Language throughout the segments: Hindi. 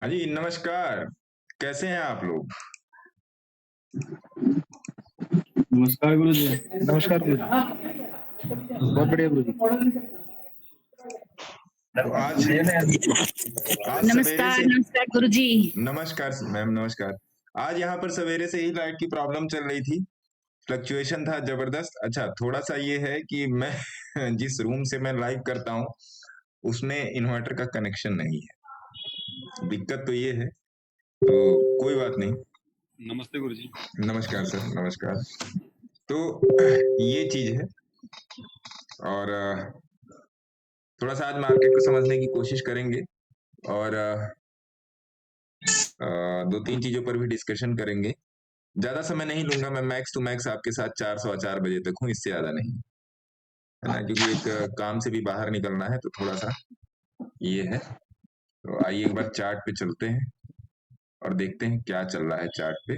हाँ जी, नमस्कार। कैसे हैं आप लोग? नमस्कार गुरु जी। नमस्कार गुरु जी। बहुत बढ़िया गुरु जी। तो आज सवेरे नमस्कार से नमस्कार गुरुजी। नमस्कार मैम, नमस्कार। आज यहाँ पर सवेरे से ही लाइट की प्रॉब्लम चल रही थी। फ्लक्चुएशन था जबरदस्त। अच्छा, थोड़ा-सा ये है कि मैं जिस रूम से मैं लाइव करता हूँ, उसमें इन्वर्टर का कनेक्शन नहीं है। दिक्कत तो ये है, तो कोई बात नहीं। नमस्ते गुरुजी। नमस्कार सर, नमस्कार। तो ये चीज़ है और थोड़ा-सा आज मार्केट को समझने की कोशिश करेंगे और 2-3 चीज़ों पर भी डिस्कशन करेंगे। ज़्यादा समय नहीं लूँगा, मैं मैक्स टू मैक्स आपके साथ 4 सवा 4 बजे तक हूँ, इससे ज़्यादा नहीं। है ना? क्योंकि एक काम से भी बाहर निकलना है, तो थोड़ा-सा ये है। तो आइए एक बार चार्ट पे चलते हैं और देखते हैं क्या चल रहा है चार्ट पे।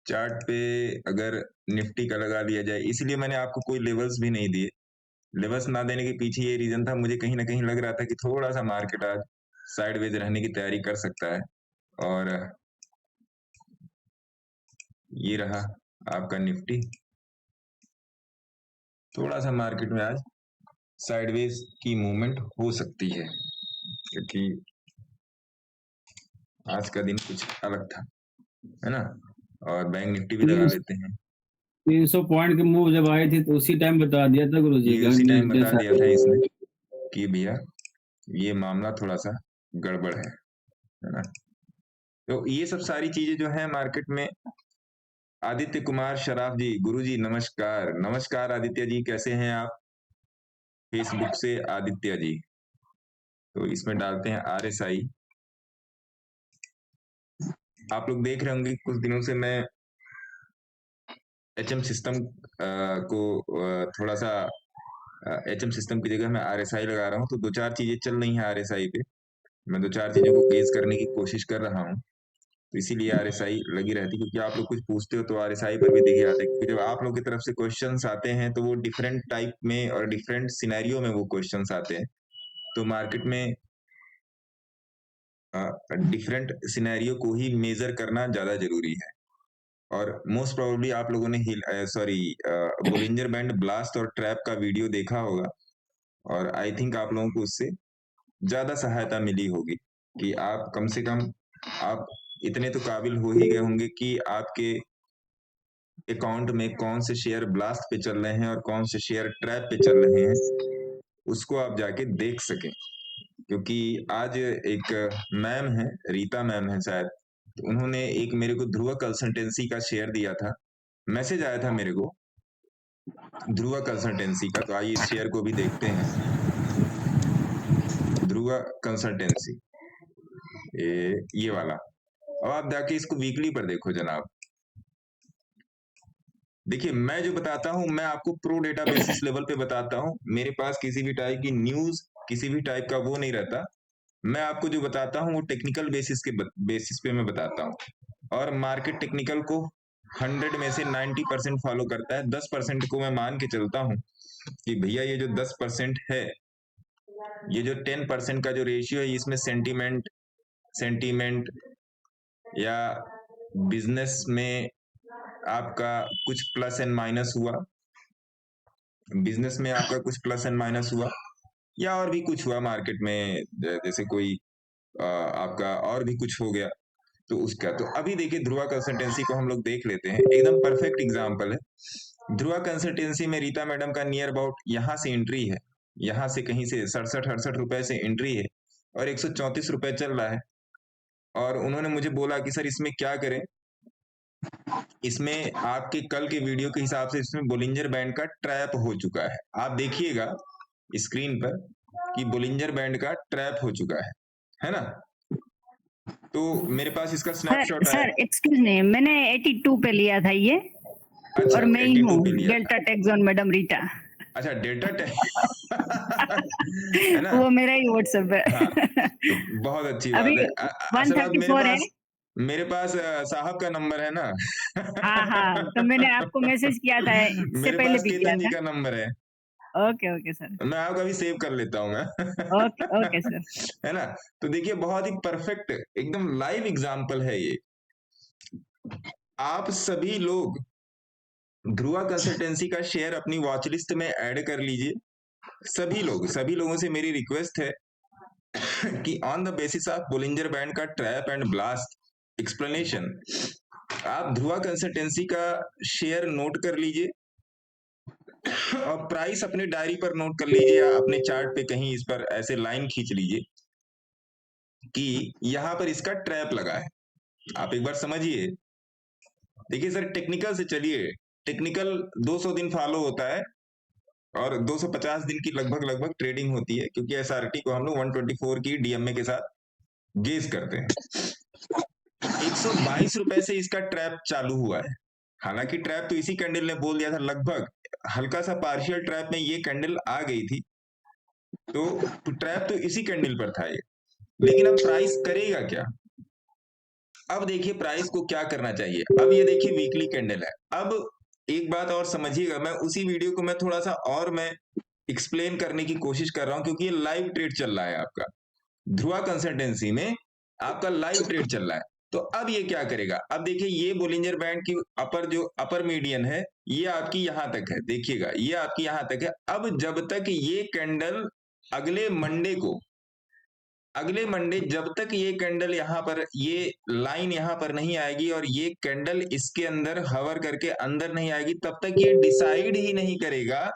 चार्ट पे अगर निफ्टी का लगा लिया जाए, इसलिए मैंने आपको कोई लेवल्स भी नहीं दिए। लेवल्स ना देने के पीछे ये रीज़न था, मुझे कहीं न कहीं लग रहा था कि थोड़ा-सा मार्केट आज साइडवेज रहने की तैयारी कर सकता है और ये रहा आपका निफ्टी। थोड़ा-सा मार्केट में आज साइडवेज की मूवमेंट हो सकती है, क्योंकि आज का दिन कुछ अलग था, है ना? और बैंक निफ्टी भी लगा लेते हैं। 300 पॉइंट के मूव जब आए थे तो उसी टाइम बता दिया था गुरु जी ये उसी टाइम बता जैसा दिया था इसने कि भैया ये मामला थोड़ा-सा गड़बड़ है ना? तो ये सब सारी चीज़ें जो हैं मार्केट में। आदित्य कुमार शराफ जी, गुरुजी नमस्कार। नमस्कार आदित्य जी, कैसे हैं आप? फेसबुक से आदित्य जी। तो इसमें डालते हैं आरएसआई। आप लोग देख रहे होंगे कुछ दिनों से मैं एचएम सिस्टम को थोड़ा-सा एचएम सिस्टम की जगह मैं आरएसआई लगा रहा हूँ, तो 2-4 चीज़ें चल रही हैं आरएसआई पे। मैं 2-4 चीज़ों को गेज करने की कोशिश कर रहा हूँ, तो इसीलिए आरएसआई लगी रहती है, क्योंकि आप लोग कुछ पूछते हो तो आरएसआई पर भी दिख जाता है, क्योंकि जब आप लोग की तरफ से क्वेश्चंस आते हैं तो वो डिफरेंट टाइप में और डिफरेंट सिनेरियो में वो क्वेश्चंस आते हैं। तो मार्केट में डिफरेंट सिनेरियो को ही मेजर करना ज़्यादा ज़रूरी है। और मोस्ट प्रोबेबली आप लोगों ने बोलिंजर बैंड ब्लास्ट और ट्रैप का वीडियो देखा होगा और आई थिंक आप लोगों को उससे ज़्यादा सहायता मिली होगी कि आप कम से कम आप इतने तो काबिल हो ही गए होंगे कि आपके अकाउंट में कौन से शेयर ब्लास्ट पे चल रहे हैं और कौन से शेयर ट्रैप पे चल रहे हैं, उसको आप जाके देख सकें। क्योंकि आज एक मैम है, रीता मैम है शायद, तो उन्होंने एक मेरे को ध्रुव कंसल्टेंसी का शेयर दिया था। मैसेज आया था मेरे को ध्रुव कंसल्टेंसी का, तो आइए इस शेयर को भी देखते हैं। ध्रुव कंसल्टेंसी, ये वाला। अब आप जाके इसको वीकली पर देखो जनाब। देखिए, मैं जो बताता हूँ मैं आपको प्रो डेटा बेसिस लेवल पे बताता हूँ। मेरे पास किसी भी टाइप की न्यूज, किसी भी टाइप का वो नहीं रहता। मैं आपको जो बताता हूँ वो टेक्निकल बेसिस पे मैं बताता हूँ, और मार्केट टेक्निकल को 100 में से 90% फॉलो करता है। 10% को मैं मान के चलता हूँ कि भैया ये जो 10% है, ये जो 10% का जो रेशियो है, इसमें सेंटीमेंट या बिजनेस में आपका कुछ प्लस एंड माइनस हुआ, बिजनेस में आपका कुछ प्लस एंड माइनस हुआ, या और भी कुछ हुआ मार्केट में, जैसे कोई आपका और भी कुछ हो गया, तो उसका तो अभी देखिए ध्रुवा कंसल्टेंसी को हम लोग देख लेते हैं। एकदम परफेक्ट एग्जांपल है। ध्रुवा कंसल्टेंसी में रीता मैडम का नियर अबाउट यहाँ से एंट्री है, यहाँ से कहीं से 67-68 रुपए से एंट्री है और 134 रुपए चल रहा है। और उन्होंने मुझे बोला कि सर इसमें क्या करें। इसमें आपके कल के वीडियो के हिसाब से इसमें बोलिंजर बैंड का ट्रैप हो चुका है। आप देखिएगा स्क्रीन पर कि बोलिंजर बैंड का ट्रैप हो चुका है ना? तो मेरे पास इसका स्नैपशॉट है। सर एक्सक्यूज मी, मैंने 82 पे लिया था ये। अच्छा, और मैं ही 82 हूँ पे लिया डेल्टा था। Tax on madam Rita. अच्छा, डेल्टा है ना? वो मेरा ही व्हाट्सएप है। हाँ, तो बहुत अच्छी बात अभी है। असल बात 134 है। मेरे पास साहब का नंबर है ना। हाँ हाँ, तो मैंने आपको मैसेज किया था, इससे मेरे पहले पास भी किया केतन जी था। का नंबर है। Okay okay sir. मैं आपका भी सेव कर लेता हूं मैं। Okay okay sir. है ना? तो देखिए बहुत ही परफेक्ट एकदम लाइव एग्जांपल है ये। आप सभी लोग ध्रुवा कंसल्टेंसी का शेयर अपनी वॉच लिस्ट में ऐड कर लीजिए। सभी लोगों से मेरी रिक्वेस्ट है कि on the basis of Bollinger band का ट्रैप एंड ब्लास्ट एक्सप्लेनेशन आप ध्रुवा कंसल्टेंसी का शेयर नोट कर लीजिए और प्राइस अपने डायरी पर नोट कर लीजिए या अपने चार्ट पे कहीं इस पर ऐसे लाइन खींच लीजिए कि यहां पर इसका ट्रैप लगा है। आप एक बार समझिए। देखिए सर, टेक्निकल से चलिए। टेक्निकल 200 दिन फॉलो होता है और 250 दिन की लगभग ट्रेडिंग होती है, क्योंकि एसआरटी को हम लोग 124 की डीएमए के साथ गेज करते हैं। 122 रुपए से इसका ट्रैप चालू हुआ है। हालांकि ट्रैप तो इसी कैंडल ने बोल दिया था, लगभग हल्का सा पार्शियल ट्रैप में ये कैंडल आ गई थी, तो ट्रैप तो इसी कैंडल पर था ये। लेकिन अब प्राइस करेगा क्या? अब देखिए प्राइस को क्या करना चाहिए। अब ये देखिए वीकली कैंडल है। अब एक बात और समझिएगा, मैं उसी वीडियो को मैं थोड़ा सा और मैं एक्सप्लेन करने की कोशिश कर रहा हूं, क्योंकि ये लाइव ट्रेड चल रहा है आपका ध्रुवा कंसल्टेंसी में, आपका लाइव ट्रेड चल रहा है। तो अब ये क्या करेगा? अब देखिए ये बोलिंजर बैंड की अपर मीडियन है, ये आपकी यहां तक है। देखिएगा ये आपकी यहां तक है। अब जब तक ये कैंडल अगले मंडे जब तक ये कैंडल यहां पर, ये लाइन यहां पर नहीं आएगी और ये कैंडल इसके अंदर हवर करके अंदर नहीं आएगी, तब तक ये डिसाइड ही नहीं करेगा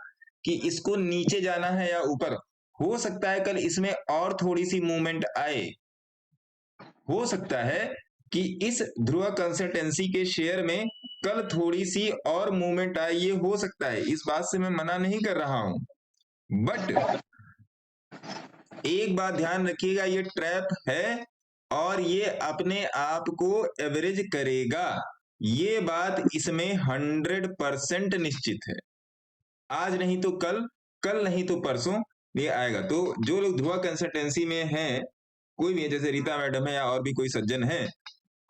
कि इसको नीचे जाना है या ऊपर। हो सकता है कल इसमें और थोड़ी सी मूवमेंट आए, हो सकता है कि इस ध्रुवा कंसल्टेंसी के शेयर में कल थोड़ी सी और मूवमेंट आए, ये हो सकता है। इस बात से मैं मना नहीं कर रहा हूं, बट एक बात ध्यान रखिएगा, ये ट्रैप है और ये अपने आप को एवरेज करेगा। ये बात इसमें 100% निश्चित है। आज नहीं तो कल नहीं तो परसों ये आएगा। तो जो लोग ध्रुवा कंसल्टेंसी में हैं, कोई भी है, जैसे रीता मैडम है या और भी कोई सज्जन है,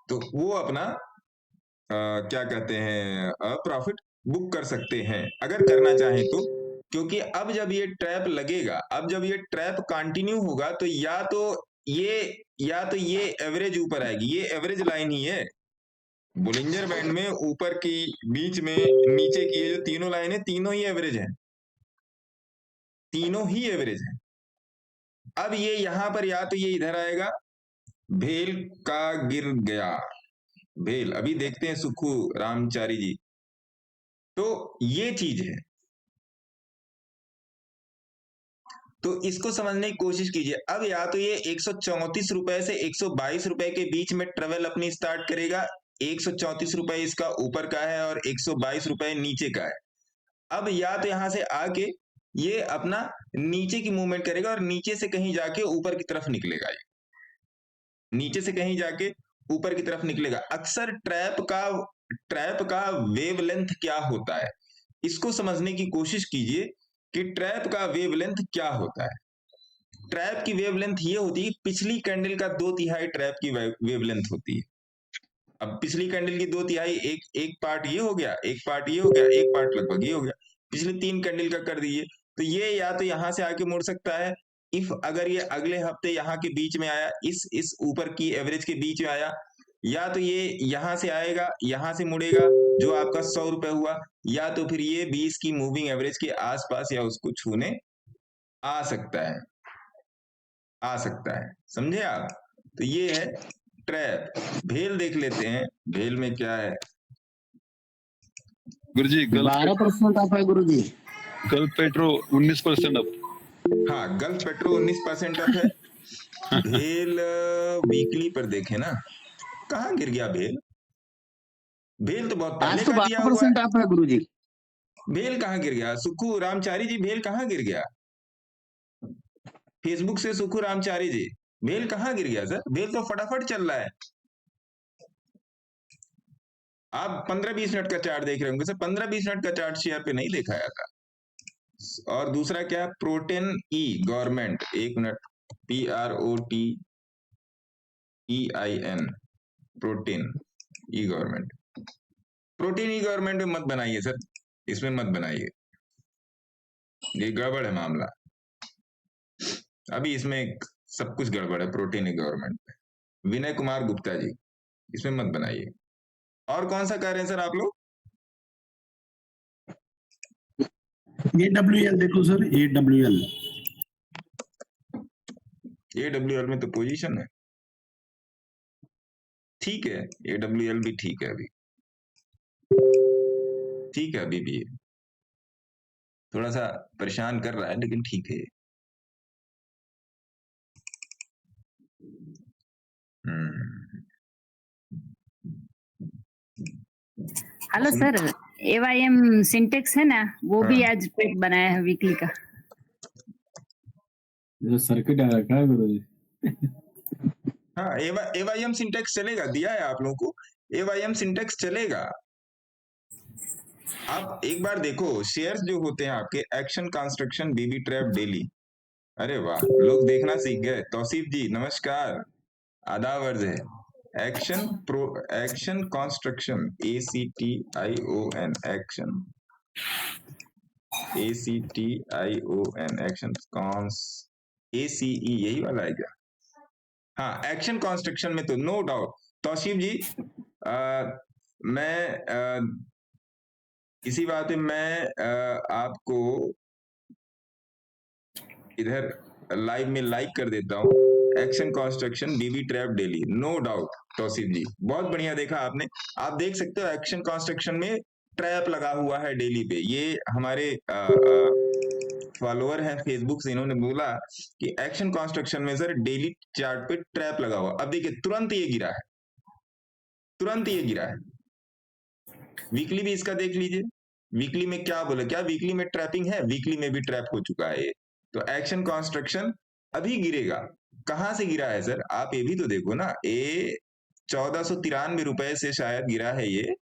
तो वो अपना क्या कहते हैं प्रॉफिट बुक कर सकते हैं अगर करना चाहें तो। क्योंकि अब जब ये ट्रैप लगेगा, अब जब ये ट्रैप कंटिन्यू होगा, तो या तो ये एवरेज ऊपर आएगी। ये एवरेज लाइन ही है बोलिंजर बैंड में। ऊपर की, बीच में, नीचे की, ये जो तीनों लाइन है, तीनों ही एवरेज है, तीनों ही एवरेज है। अब ये यहां पर या तो ये इधर आएगा, भेल का गिर गया, भेल अभी देखते हैं सुखू रामचारी जी। तो ये चीज है, तो इसको समझने की कोशिश कीजिए। अब या तो ये 134 रुपए से 122 रुपए के बीच में ट्रेवल अपनी स्टार्ट करेगा। 134 रुपए इसका ऊपर का है और 122 रुपए नीचे का है। अब या तो यहां से आके ये अपना नीचे की मूवमेंट करेगा और नीचे से कहीं जाके ऊपर की तरफ निकलेगा। ये नीचे से कहीं जाके ऊपर की तरफ निकलेगा। अक्सर ट्रैप का वेवलेंथ क्या होता है, इसको समझने की कोशिश कीजिए कि ट्रैप का वेवलेंथ क्या होता है। ट्रैप की वेवलेंथ ये होती है, पिछली कैंडल का 2/3 ट्रैप की वेवलेंथ होती है। अब पिछली कैंडल की 2/3, एक पार्ट ये हो गया, एक पार्ट ये हो गया, एक पार्ट लगभग ये हो गया, पिछले 3 कैंडल का कर दीजिए। तो ये या तो यहां से आके मुड़ सकता है, इफ अगर ये अगले हफ्ते यहाँ के बीच में आया, इस ऊपर की एवरेज के बीच में आया, या तो ये यहां से आएगा, यहां से मुड़ेगा जो आपका 100 रुपए हुआ, या तो फिर ये 20 की मूविंग एवरेज के आसपास या उसको छूने आ सकता है, समझे आप? तो ये है ट्रैप। भेल देख लेते हैं, भेल में क्या है। गुरुजी 12% अप है गुरुजी। Gulf Petro 19% up. हाँ, गल्फ पेट्रो 19% अप है। भेल वीकली पर देखे ना, कहाँ गिर गया भेल? भेल तो बहुत पहले आज तो का दिया हुआ 12% अप है गुरुजी। भेल कहाँ गिर गया? सुखू रामचारी जी, भेल कहाँ गिर गया? फेसबुक से सुखू रामचारी जी, भेल कहाँ गिर गया सर? भेल तो फटाफट चल रहा है। आप 15-20 मिनट का चार्ट देख रहे होंगे सर, 15-20 मिनट का चार्ट शेयर पे नहीं देखा जाता। और दूसरा क्या? प्रोटेन ई गवर्नमेंट, एक मिनट, PROTEIN, प्रोटीन ई गवर्नमेंट। प्रोटीन ई गवर्नमेंट में मत बनाइए सर, इसमें मत बनाइए। ये गड़बड़ है मामला। अभी इसमें सब कुछ गड़बड़ है प्रोटीन गवर्नमेंट पे। विनय कुमार गुप्ता जी, इसमें मत बनाइए। और कौन सा कह रहे हैं सर आप लोग? AWL देखो सर, AWL। AWL में तो पोजीशन है, ठीक है, AWL भी ठीक है, अभी ठीक है, अभी भी है। थोड़ा सा परेशान कर रहा है लेकिन ठीक है। हेलो सर, AYM सिंटेक्स है ना, वो भी आज पेट बनाया है वीकली का। सर्किट आ रखा है गुरुजी। हाँ, AYM सिंटेक्स चलेगा, दिया है आप लोगों को, AYM सिंटेक्स चलेगा। आप एक बार देखो, शेयर्स जो होते हैं आपके, action construction B B trap daily. अरे वाह, लोग देखना सीख गए। तौसीफ जी नमस्कार, आदाब अर्ज है। Action construction, ACTION, action, ACTION, action cons, ACE, यही वाला है क्या? हाँ, एक्शन कंस्ट्रक्शन में तो नो डाउट। तौसीफ जी, मैं इसी बात पे मैं आपको इधर लाइव में लाइक कर देता हूँ। Action construction B B trap daily, no doubt. Tausif ji बहुत बढ़िया देखा आपने। आप देख सकते हो एक्शन कंस्ट्रक्शन में ट्रैप लगा हुआ है डेली पे। ये हमारे फॉलोअर हैं फेसबुक से, इन्होंने बोला कि एक्शन कंस्ट्रक्शन में सर डेली चार्ट पे ट्रैप लगा हुआ। अब देखिए तुरंत ये गिरा है, तुरंत ये गिरा है। वीकली भी इसका देख लीजिए, वीकली में क्या बोले, क्या वीकली में ट्रैपिंग है? वीकली में भी ट्रैप हो चुका है ये। तो एक्शन कंस्ट्रक्शन अभी गिरेगा। कहां से गिरा है सर? आप ये भी तो देखो ना, ये 1493 रुपए से शायद गिरा है ये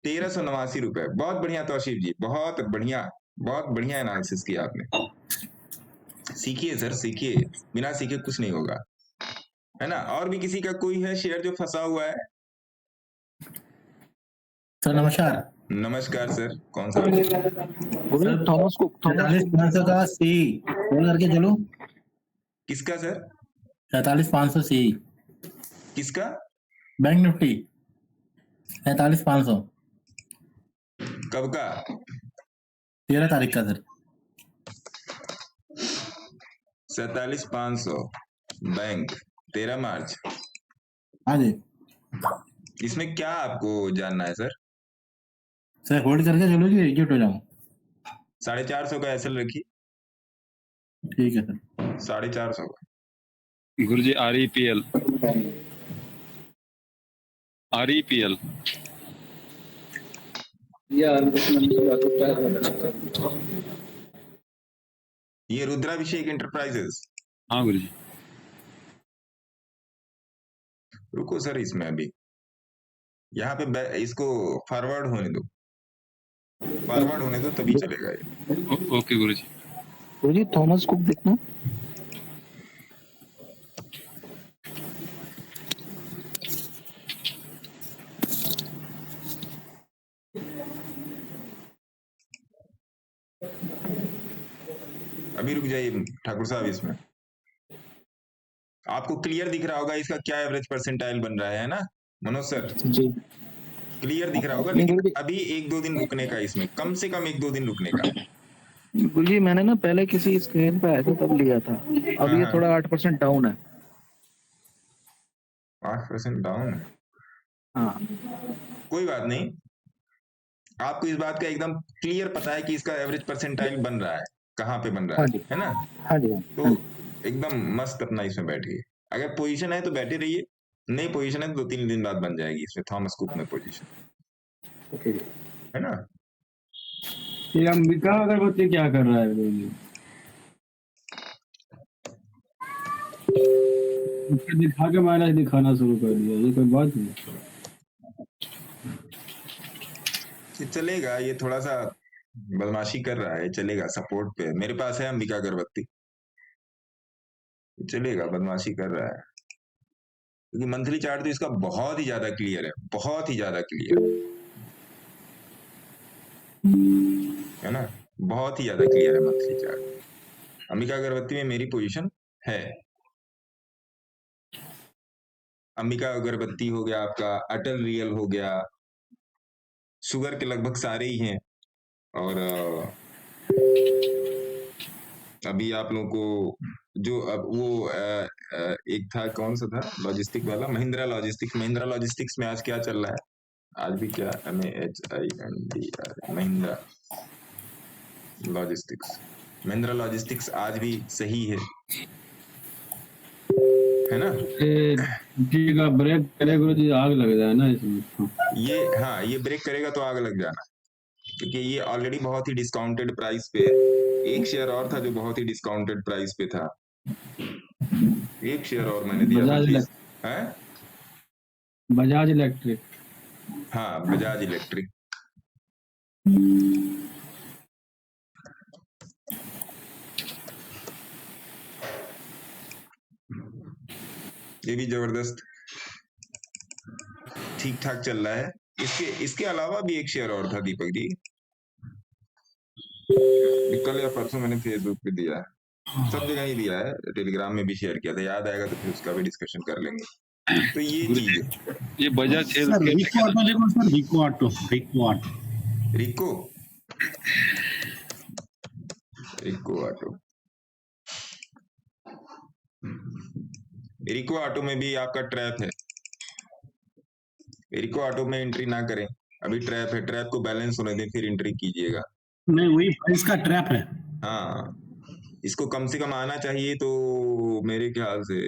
1389 रुपए। बहुत बढ़िया तौसीफ जी, बहुत बढ़िया, बहुत बढ़िया एनालिसिस किया आपने। सीखिए सर, सीखिए, बिना सीखे कुछ नहीं होगा, है ना? और भी किसी का कोई है शेयर जो फंसा हुआ है? सर नमस्कार। नमस्कार सर, कौन सा? सर थॉमस कुक, 47500 का सी फोन करके चलो। किसका सर? 47500 सी, किसका? बैंक निफ्टी 47500, कब का? 13 तारीख का सर। 47,500 बैंक, 13 मार्च। हाँ जी इसमें क्या आपको जानना है सर? सर, होल्ड करके चलो जी, एग्जिट हो जाऊं। 450 का एसएल रखी, ठीक है सर। 450 का। गुरुजी REPL, REPL ये रुद्राभिषेक एंटरप्राइजेस। हाँ गुरुजी। रुको सर, इसमें अभी यहाँ पे इसको फॉरवर्ड होने दो, फॉरवर्ड होने दो तभी चलेगा ये। ओके गुरुजी। गुरुजी थॉमस कुक देखना। अभी रुक जाइए ठाकुर साहब, इसमें आपको क्लियर दिख रहा होगा इसका क्या एवरेज परसेंटाइल बन रहा है ना मनोज सर? जी क्लियर दिख रहा होगा, लेकिन अभी 1-2 दिन रुकने का, इसमें कम से कम 1-2 दिन रुकने का। गुरुजी मैंने ना पहले किसी स्क्रीन पे आया था तब लिया था, अब ये थोड़ा 8% डाउन है। 8% डाउन है? हाँ कोई बात नहीं, आपको इस बात का एकदम क्लियर पता है कि इसका एवरेज परसेंटाइल बन रहा है, कहाँ पे बन रहा है ना? हाँ जी। तो एकदम मस्त अपना इसमें बैठिए। अगर पोजीशन है तो बैठे रहिए, नहीं पोजीशन है तो 2-3 दिन बाद बन जाएगी इसमें थॉमस कुक में पोजीशन, है ना? ये अंबिका अगरबत्ती क्या कर रहा है गुरुजी? उसको दिखा के मैंने दिखाना शुरू कर दिया, ये कोई बात नहीं। ये चलेगा, ये थोड़ा सा बदमाशी कर रहा है, चलेगा सपोर्ट पे। मेरे पास है अंबिका अगरबत्ती, चलेगा, बदमाशी कर रहा है क्योंकि मंथली चार्ट तो इसका बहुत ही ज्यादा क्लियर है, बहुत ही ज्यादा क्लियर है ना? बहुत ही ज्यादा क्लियर है मंथली चार्ट। अंबिका अगरबत्ती में मेरी पोजीशन है। अंबिका अगरबत्ती हो गया आपका, अटल रियल हो गया, शुगर के लगभग सारे ही हैं। और अभी आप लोगों को जो अब वो एक था, कौन सा था लॉजिस्टिक वाला, महिंद्रा लॉजिस्टिक्स। महिंद्रा लॉजिस्टिक्स में आज क्या चल रहा है? आज भी क्या, MAHINDR, Mahindra logistics. Mahindra logistics आज भी सही है ना? जी का ब्रेक करे गुरुजी, आग लग जाए ना इसमें। ये हाँ, ये ब्रेक करेगा तो आग लग जाना, क्योंकि ये ऑलरेडी बहुत ही डिस्काउंटेड प्राइस पे है। एक शेयर और था जो बहुत ही डिस्काउंटेड प्राइस पे था, एक शेयर और मैंने दिया था। बजाज इलेक्ट्रिक। हाँ, बजाज इलेक्ट्रिक। ये भी जबरदस्त ठीक ठाक चल रहा है। इसके अलावा भी एक शेयर और था दीपक जी, कल या परसों मैंने फेसबुक पे दिया है, सब जगह ही दिया है, टेलीग्राम में भी शेयर किया था, याद आएगा तो फिर उसका भी डिस्कशन कर लेंगे। तो ये चीज, ये बजाज सर रिको ऑटो देखो सर, रिको ऑटो, रिको ऑटो, रिको ऑटो में भी आपका ट्रैप है। रिको ऑटो में एंट्री ना करें, अभी ट्रैप है, ट्रैप को बैलेंस होने दें फिर एंट्री कीजिएगा। नहीं वही प्राइस का ट्रैप है। हाँ, इसको कम से कम आना चाहिए तो मेरे ख्याल से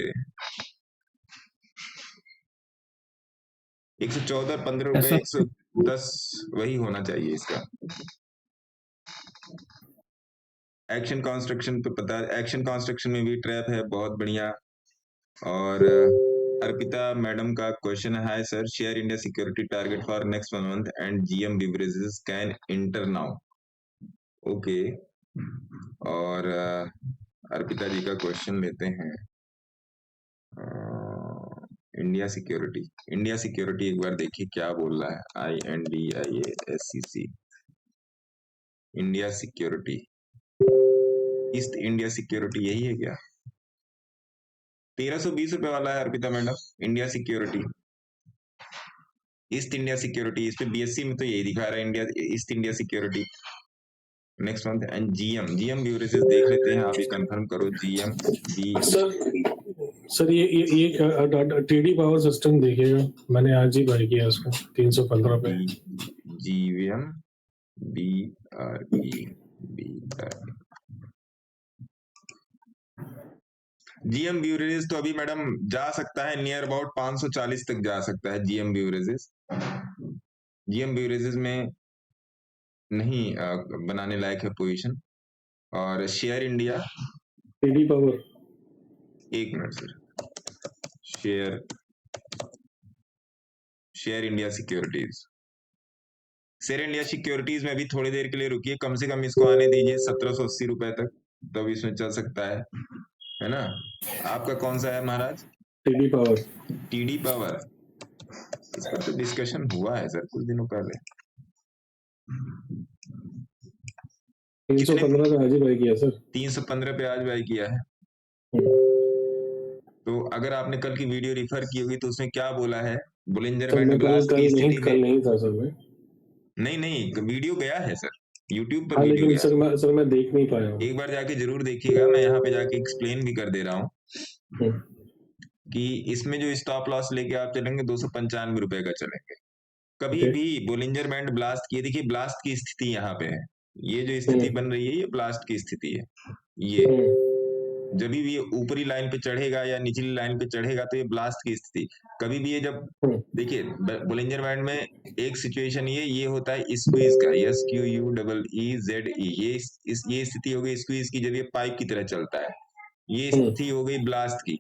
114, 15 रुपए, 110 वही होना चाहिए इसका। एक्शन कंस्ट्रक्शन पे पता, एक्शन कंस्ट्रक्शन में भी ट्रैप है, बहुत बढ़िया। और अर्पिता मैडम का क्वेश्चन है, sir share India security target for next 1 month and GM beverages can enter now. Okay, और अर्पिता जी का क्वेश्चन लेते हैं। इंडिया सिक्योरिटी एक बार देखिए क्या बोल रहा है। INDIASCC, India security, east India security, यही है क्या? 1320 रुपए वाला है Arpita madam, India security, east India security. इस पे BSE में तो यही दिखा रहा है, India east India security next month. And GM beverages देख लेते हैं, आप ही कंफर्म करो। GM सर ये TD पावर सिस्टम देखिएगा, मैंने आज ही बाय किया उसको 315 पे। GM BRE GM बेवरेजेस तो अभी मैडम जा सकता है नियर अबाउट 540 तक जा सकता है। GM बेवरेजेस में नहीं बनाने लायक है पोजीशन। और शेयर इंडिया, TD पावर, एक minute sir, share India securities, share India securities में भी थोड़ी देर के लिए रुकिए, कम से कम इसको आने दीजिए 1780 रुपए तक, तब इसमें चल सकता है ना? आपका कौन सा है महाराज? TD power. TD पावर, इस पर तो डिस्कशन हुआ है सर कुछ दिनों पहले। 315 पे आज ही बाय किया सर। 315 पे आज बाय किया है। तो अगर आपने कल की वीडियो रिफर की होगी तो उसमें क्या बोला है? बुलिंजर बैंड ब्लास्ट की स्थिति में, कल नहीं था सर मैं। नहीं वीडियो गया है सर, यूट्यूब पर हाँ, वीडियो लेकिन गया। सर मैं देख नहीं पाया हूँ। एक बार जाके जरूर देखिएगा, मैं यहाँ पे जाके एक्सप्लेन भी कर दे रहा हूँ कि इसमें जो स्टॉप लॉस लेके आप चलेंगे 295 रुपए का चलेंगे। कभी भी बोलिंजर बैंड ब्लास्ट की, देखिए ब्लास्ट की स्थिति यहाँ पे है, ये जो स्थिति बन रही है ये ब्लास्ट की स्थिति है। ये जब भी ये ऊपरी लाइन पे चढ़ेगा या निचली लाइन पे चढ़ेगा तो ये ब्लास्ट की स्थिति। कभी भी ये जब, देखिए बोलिंजर बैंड में एक सिचुएशन ये होता है स्क्वीज का, SQUEEZE, ये स्थिति हो गई स्क्वीज की जब ये पाइप की तरह चलता है। ये स्थिति हो गई ब्लास्ट की,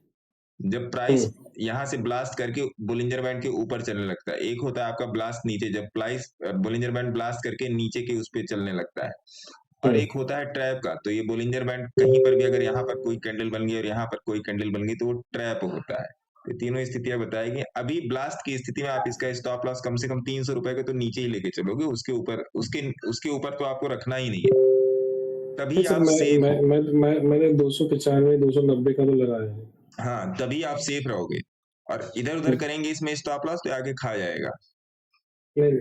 जब प्राइस यहाँ से ब्लास्ट करके बोलिंजर बैंड के ऊपर चलने लगता है। एक होता है आपका ब्लास्ट नीचे, जब प्राइस बोलिंजर बैंड ब्लास्ट करके नीचे के उस पे चलने लगता है। और एक होता है ट्रैप का, तो ये बोलिंजर बैंड कहीं पर भी अगर यहाँ पर कोई कैंडल बन गई और यहाँ पर कोई कैंडल बन गई तो वो ट्रैप होता है। तो तीनों स्थितियां बताएगी। अभी ब्लास्ट की स्थिति में आप इसका स्टॉप लॉस कम से कम 300 रुपए के तो नीचे ही लेके चलोगे, उसके ऊपर तो आपको रखना ही नहीं है। तभी सर आप सेफ हो। मैंने 295 290 का तो लगाया है। हाँ, तभी आप सेफ रहोगे। और इधर उधर करेंगे इसमें स्टॉप लॉस तो आगे खा जाएगा, नहीं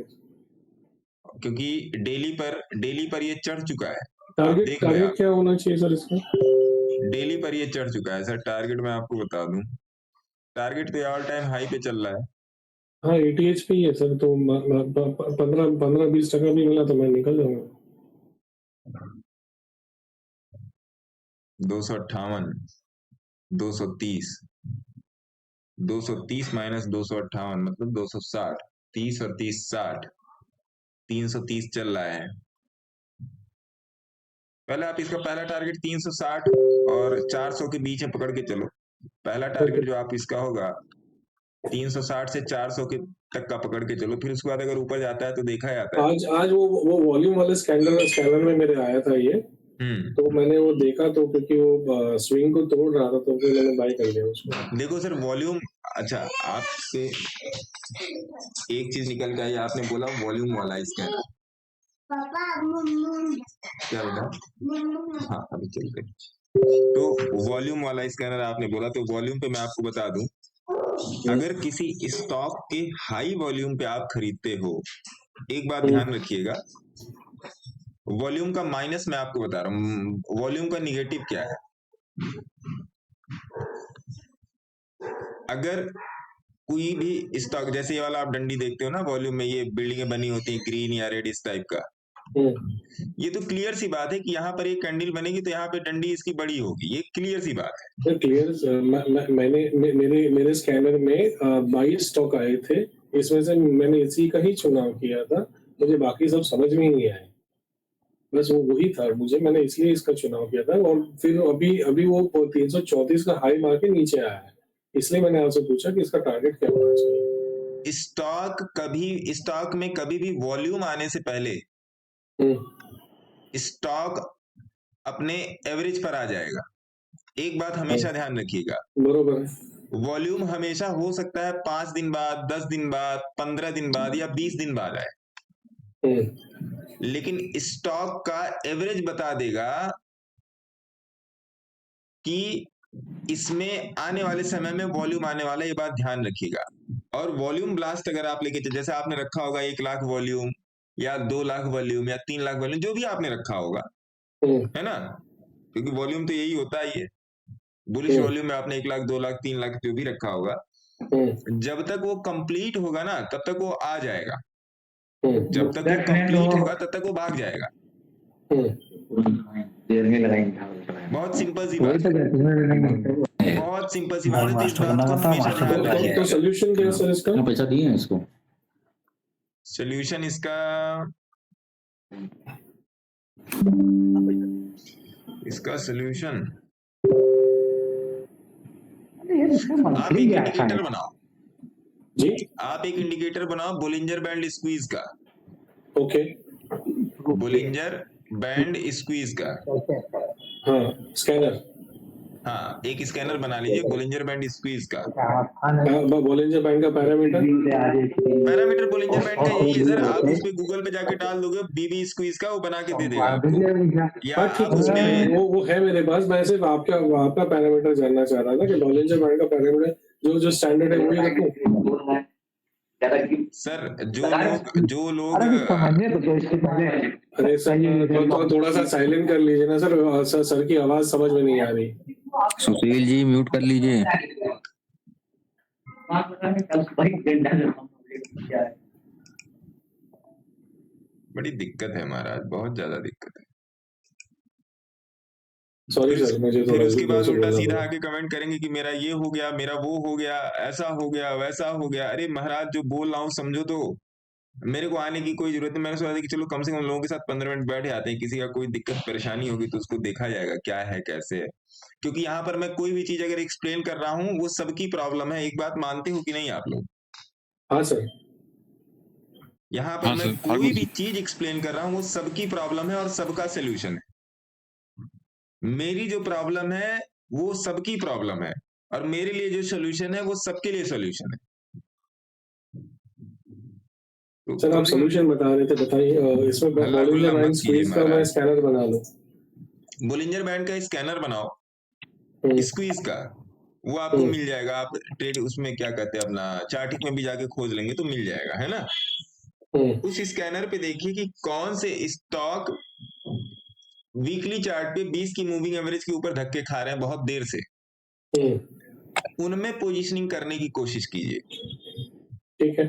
क्योंकि डेली पर ये चढ़ चुका है। टारगेट क्या होना चाहिए सर इसका? डेली पर ये चढ़ चुका है सर। टारगेट मैं आपको बता दूं, टारगेट तो ऑल टाइम हाई पे चल रहा है। हाँ 80H पे ही है सर, तो 15-20% भी मिला तो मैं निकल जाऊंगा। 258, 230, 230 माइनस 258 मतलब 260, 30 और 30 60, 330 चल रहा है। पहले आप इसका पहला टारगेट 360 और 400 के बीच में पकड़ के चलो। पहला टारगेट जो आप इसका होगा 360 से 400 के तक का पकड़ के चलो, फिर उसके बाद अगर ऊपर जाता है तो देखा जाता है। आज वो वॉल्यूम वाले स्कैनर में मेरे आया था ये, तो मैंने वो देखा, तो क्योंकि वो स्विंग को तोड़ रहा था तो फिर मैंने बाय कर लिया उसको। देखो सर वॉल्यूम, अच्छा आपसे एक चीज निकल के आई, आपने बोला वॉल्यूम वाला स्कैनर। क्या बेटा? हाँ अभी चलते। तो वॉल्यूम वाला स्कैनर आपने बोला, तो वॉल्यूम पे मैं आपको बता दूं, अगर किसी स्टॉक के हाई वॉल्यूम पे आप खरीदते हो, एक बात ध्यान रखिएगा, वॉल्यूम का माइनस मैं आपको बता रहा हूं, वॉल्यूम का निगेटिव क्या है। अगर कोई भी स्टॉक, जैसे ये वाला आप डंडी देखते हो ना वॉल्यूम में, ये बिल्डिंगें बनी होती है ग्रीन या रेड इस टाइप का, ये तो क्लियर सी बात है कि यहाँ पर एक कैंडल बनेगी तो यहाँ पे डंडी इसकी बड़ी होगी, ये क्लियर सी बात है। क्लियर। मैंने मेरे स्कैनर में 22 स्टॉक आए थे, इसमें से मैंने इसी का ही चुनाव किया था, मुझे बाकी सब समझ में ही नहीं आए, बस वो वही था मुझे, मैंने इसलिए इसका चुनाव किया था। और फिर अभी वो 334 का हाई मार के नीचे आया है, इसलिए मैंने आपसे पूछा कि इसका टारगेट क्या होना चाहिए। स्टॉक में कभी भी वॉल्यूम आने से पहले स्टॉक अपने एवरेज पर आ जाएगा। एक बात हमेशा ध्यान रखिएगा, बरोबर, वॉल्यूम हमेशा हो सकता है 5 दिन बाद, 10 दिन बाद, 15 दिन बाद या 20 दिन बाद आए, लेकिन स्टॉक का एवरेज बता देगा कि इसमें आने वाले समय में वॉल्यूम आने वाला, ये बात ध्यान रखिएगा। और वॉल्यूम ब्लास्ट अगर आप लेके, जैसे आपने रखा होगा 1 लाख वॉल्यूम या 2 लाख वॉल्यूम या 3 लाख वॉल्यूम, जो भी आपने रखा होगा, है ना, क्योंकि वॉल्यूम तो यही होता है, ये बुलिश वॉल्यूम में आपने 1 लाख 2 लाख 3 लाख जो भी रखा होगा, जब तक वो कंप्लीट होगा ना तब तक वो आ जाएगा, जब तक वो कंप्लीट होगा तब तक वो भाग जाएगा। बहुत सिंपल सी बात है, बहुत सिंपल सी बात है, तो इस बात को हमेशा ध्यान रखिएगा। तो सॉल्यूशन क्या है सर इसका? पैसा दिए हैं इसको? सॉल्यूशन इसका सॉल्यूशन, आप एक इंडिकेटर बनाओ जी, आप एक इंडिकेटर बनाओ बोलिंजर बैंड स्क्वीज का। ओके, बोलिंजर बैंड स्क्वीज का, हाँ स्कैनर, हाँ एक स्कैनर बना लीजिए बोलिंजर बैंड स्क्वीज का। बोलिंजर बैंड का पैरामीटर बोलिंजर बैंड का यही है सर, आप उस पे गूगल पे जाके डाल दोगे बीबी स्क्वीज का, वो बना के दे देगा आपको। या आप उसमें वो है मेरे पास, मैं सिर्फ आपका पैरामीटर जानना चाह रहा था कि बोलिंजर बैंड का पैरामीटर जो स्टैंडर्ड है वही रखूं। सर जो लोग अरे सर तो थोड़ा सा साइलेंट कर लीजिए ना सर, सर की आवाज समझ में नहीं आ रही। सुशील जी म्यूट कर लीजिए। बड़ी दिक्कत है महाराज, बहुत ज्यादा दिक्कत है। सॉरी सर, मुझे फिर उसके बाद उल्टा सीधा आके कमेंट करेंगे कि मेरा ये हो गया, मेरा वो हो गया, ऐसा हो गया, वैसा हो गया। अरे महाराज जो बोल रहा हूँ समझो, तो मेरे को आने की कोई जरूरत नहीं। मैंने सोचा था कि चलो कम से कम लोगों के साथ 15 मिनट बैठे आते हैं, किसी का कोई दिक्कत परेशानी होगी तो उसको देखा जाएगा क्या है कैसे है, क्योंकि यहाँ पर मैं कोई भी चीज अगर एक्सप्लेन कर रहा हूँ वो सबकी प्रॉब्लम है। एक बात मानते हो कि नहीं आप लोग? हाँ सर, यहाँ पर मैं कोई भी चीज एक्सप्लेन कर रहा हूँ वो सबकी प्रॉब्लम है और सबका सोल्यूशन है। मेरी जो प्रॉब्लम है वो सबकी प्रॉब्लम है, और मेरे लिए जो सोल्यूशन है वो सबके लिए सोल्यूशन है। तो सर आप सोल्यूशन बता रहे थे, बताइए। इसमें बोलिंजर बैंड स्क्वीज का मैं स्कैनर बना लूं? बोलिंजर बैंड का स्कैनर बनाओ हम्म, स्क्वीज का, वो आपको हम्म, मिल जाएगा। आप ट्रेड उसमें क्या कहते हैं अपना चार्टिक में भी जाके खोज लेंगे तो मिल जाएगा, है ना। हम्म, उस स्कैनर पे देखिए कि कौन से स्टॉक वीकली चार्ट पे 20 की मूविंग एवरेज के ऊपर धक्के खा रहे हैं बहुत देर से, उनमें पोजीशनिंग करने की कोशिश कीजिए। ठीक है।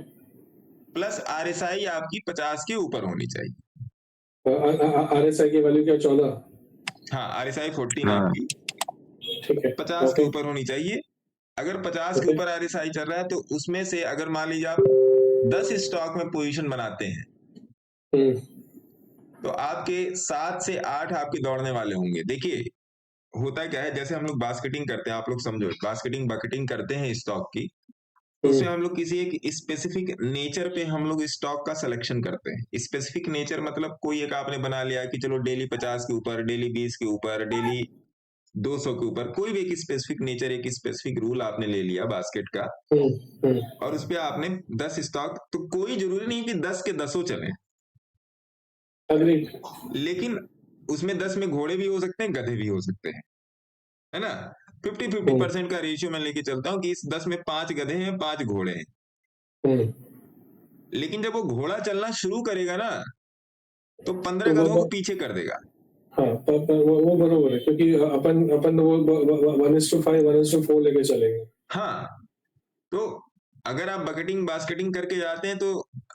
प्लस आरएसआई आपकी 50 के ऊपर होनी चाहिए। RSI की वैल्यू क्या 14? हाँ, आरएसआई 14 हाँ। आपकी ठीक है। 50 के ओके ऊपर होनी चाहिए। अगर 50 के ओके ऊपर आरएसआई चल रहा है तो उसमें से अगर मान लीजिए आप 10 स्टॉक में पोजीशन बनाते हैं हम्म, तो आपके 7 से 8 आपके दौड़ने वाले होंगे। देखिए होता क्या है, जैसे हम लोग बास्केटिंग करते हैं, आप लोग समझो बास्केटिंग बकेटिंग करते हैं स्टॉक की, तो उसमें हम लोग किसी एक स्पेसिफिक नेचर पे हम लोग स्टॉक का सिलेक्शन करते हैं। स्पेसिफिक नेचर मतलब कोई एक आपने बना लिया कि चलो डेली 50 के ऊपर, डेली 20 के ऊपर, डेली 200 के ऊपर, कोई भी एक स्पेसिफिक नेचर, एक स्पेसिफिक रूल आपने ले लिया बास्केट का, और उस पे आपने 10 स्टॉक, तो कोई जरूरी नहीं कि 10 के 10 चले, अग्रीड। लेकिन उसमें 10 में घोड़े भी हो सकते हैं, गधे भी हो सकते हैं, है ना। 50-50% का रेशियो मैं लेके चलता हूँ कि इस 10 में 5 गधे हैं, 5 घोड़े हैं। लेकिन जब वो घोड़ा चलना शुरू करेगा ना तो 15 गधों को पीछे कर देगा। हाँ, वो बरोबर है, क्योंकि अपन अपन वो 1:5 1:4 लेके चलेंगे। हाँ, तो अगर आप बकेटिंग बास्केटिंग करके जाते हैं तो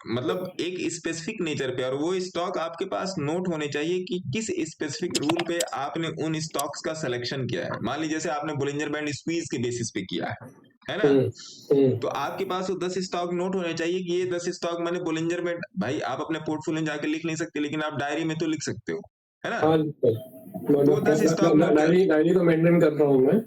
मतलब एक स्पेसिफिक नेचर पे, और वो स्टॉक आपके पास नोट होने चाहिए कि किस स्पेसिफिक रूल पे आपने उन स्टॉक्स का सिलेक्शन किया है। मान लीजिए जैसे आपने बोलिंजर बैंड स्क्वीज के बेसिस पे किया है ना, तो आपके पास वो 10 स्टॉक नोट होने चाहिए कि ये 10 स्टॉक मैंने बोलिंजर बैंड, भाई आप अपने पोर्टफोलियो में जाके लिख नहीं सकते लेकिन आप डायरी में तो लिख सकते हो, है ना। हाँ, तो 10 स्टॉक नोट कर, डायरी तो मेंटेन करता हूँ मैं।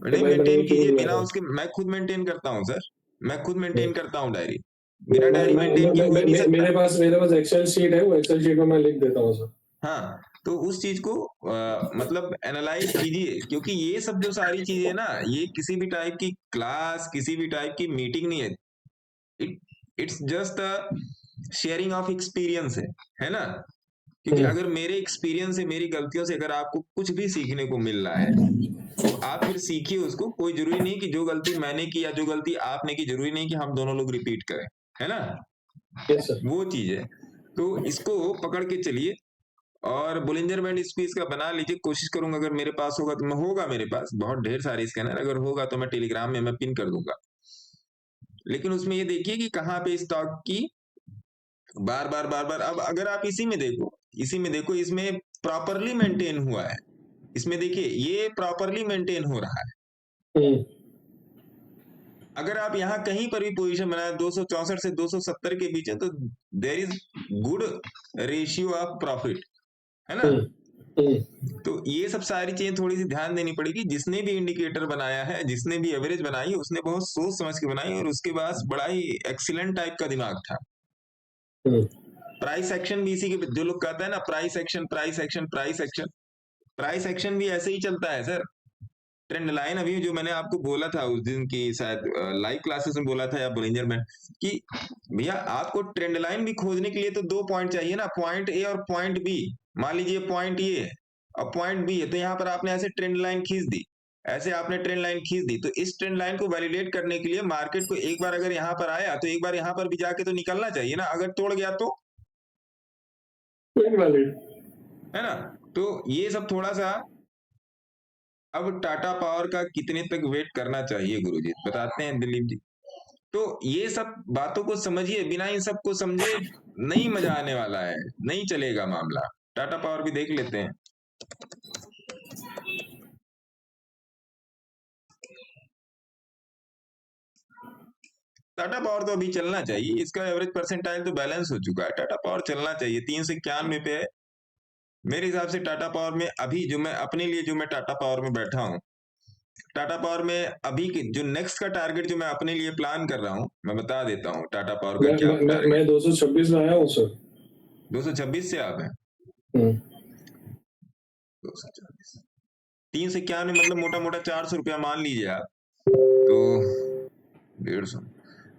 नहीं मेंटेन कीजिए, बिना उसके मैं खुद मेंटेन करता हूँ सर, मैं खुद मेंटेन करता हूँ डायरी, बिना डायरी मेंटेन किए हो ही नहीं सकता। मेरे पास एक्सेल शीट है, वो एक्सेल शीट में मैं लिख देता हूँ सर। हाँ, तो उस चीज को मतलब एनालाइज कीजिए, क्योंकि ये सब जो सारी चीजें ना, ये किसी भी टाइप की क्लास, किसी भी टाइप की मीटिंग नहीं है, it's just a sharing of experience है ना। क्योंकि अगर मेरे एक्सपीरियंस से, मेरी गलतियों से अगर आपको कुछ भी सीखने को मिल रहा है तो आप फिर सीखिए उसको। कोई जरूरी नहीं कि जो गलती मैंने की या जो गलती आपने की, जरूरी नहीं कि हम दोनों लोग रिपीट करें, है ना। Yes sir. वो चीज है, तो इसको पकड़ के चलिए और बोलिंजर बैंड स्क्वीज का बना लीजिए। कोशिश करूंगा अगर मेरे पास होगा तो मैं, होगा मेरे पास बहुत ढेर सारे स्कैनर, अगर होगा तो मैं टेलीग्राम में मैं पिन कर दूंगा। लेकिन उसमें ये देखिए कि कहाँ पे स्टॉक की बार बार अब अगर आप इसी में देखो इसमें प्रॉपरली मेंटेन हुआ है, इसमें देखिए ये प्रॉपरली मेंटेन हो रहा है। अगर आप यहाँ कहीं पर भी पोजीशन बनाए 264 से 270 के बीच है तो there is good ratio of profit, है ना। तो ये सब सारी चीजें थोड़ी सी ध्यान देनी पड़ेगी। जिसने भी इंडिकेटर बनाया है, जिसने भी एवरेज बनाई है, उसने बहुत सोच समझ के बनाई और उसके पास बड़ा ही एक्सीलेंट टाइप का दिमाग था। प्राइस एक्शन भी इसी के, जो लोग कहते हैं ना price action price action price action, price action भी ऐसे ही चलता है सर। ट्रेंड लाइन अभी जो मैंने आपको बोला था उस दिन की शायद लाइव क्लासेस में बोला था या बोलिंजर में, कि भैया आपको ट्रेंड लाइन भी खोजने के लिए तो 2 पॉइंट चाहिए ना, पॉइंट ए और पॉइंट बी। मान लीजिए पॉइंट ए है और पॉइंट बी है, तो यहाँ पर आपने ऐसे ट्रेंड लाइन खींच दी, ऐसे आपने ट्रेंड लाइन खींच दी, तो इस ट्रेंड लाइन को वैलिडेट करने के लिए मार्केट को एक बार अगर यहाँ पर आया तो एक बार यहाँ पर भी जाके तो निकलना चाहिए ना। अगर तोड़ गया तो है ना। तो ये सब थोड़ा सा, अब टाटा पावर का कितने तक वेट करना चाहिए गुरुजी बताते हैं दिलीप जी। तो ये सब बातों को समझिए, बिना इन सब को समझे नहीं मजा आने वाला है, नहीं चलेगा मामला। टाटा पावर भी देख लेते हैं। टाटा पावर तो अभी चलना चाहिए, इसका एवरेज परसेंटाइल तो बैलेंस हो चुका है, टाटा पावर चलना चाहिए। 391 पे है मेरे हिसाब से टाटा पावर में। अभी जो मैं अपने लिए, जो मैं टाटा पावर में बैठा हूँ, टाटा पावर में अभी जो नेक्स्ट का टारगेट जो मैं अपने लिए प्लान कर रहा हूँ, मैं बता देता हूँ टाटा पावर का क्या टारगेट। मैं 226 में आया हूँ सर। 226 से आप हैं? 226, 391 मतलब मोटा मोटा 400 रुपया मान लीजिए आप, तो 150।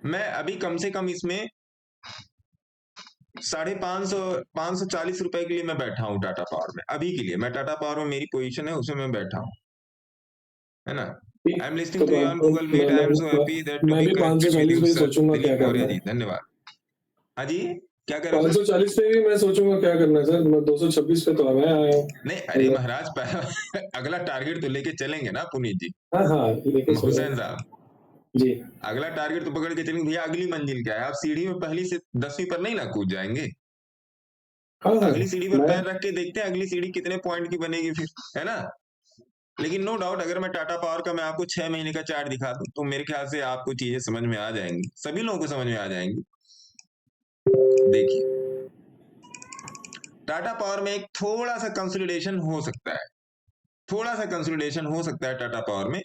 मैं अभी कम से कम इसमें 540 रुपए के लिए मैं बैठा हूँ टाटा पावर में, अभी के लिए मैं टाटा पावर में मेरी पोजीशन है, उसमें मैं बैठा हूँ, है ना। I am listening to you on Google Meet, I am so happy that to मैं बी भी कनेक्टेड विद 540 यू पे ही सर। सोचूंगा क्या दिलीप मौर्य करना जी, है। धन्यवाद। हाँ जी, क्या कर रहे हो सर? 540 पे भी मैं सोचूंगा क्या करना है सर, मैं 226 पे तो मैं आया हूँ। नहीं, अरे महाराज पहला अगला टारगेट तो लेके चलेंगे ना पुनीत जी, हाँ लेके चलो हुसैन साहब, जी। अगला टारगेट तो पकड़ के चलेंगे भैया। अगली मंजिल क्या है? आप सीढ़ी में पहली से 10वीं पर नहीं ना कूद जाएंगे, हाँ अगली सीढ़ी पर मैं पैर रख के देखते हैं अगली सीढ़ी कितने पॉइंट की बनेगी फिर, है ना। लेकिन नो डाउट अगर मैं टाटा पावर का मैं आपको 6 महीने का चार्ट दिखा दूं तो मेरे ख्याल से आपको चीजें समझ में आ जाएंगी, सभी लोगों को समझ में आ जाएंगी। देखिए टाटा पावर में एक थोड़ा सा कंसोलिडेशन हो सकता है, थोड़ा सा कंसोलिडेशन हो सकता है टाटा पावर में,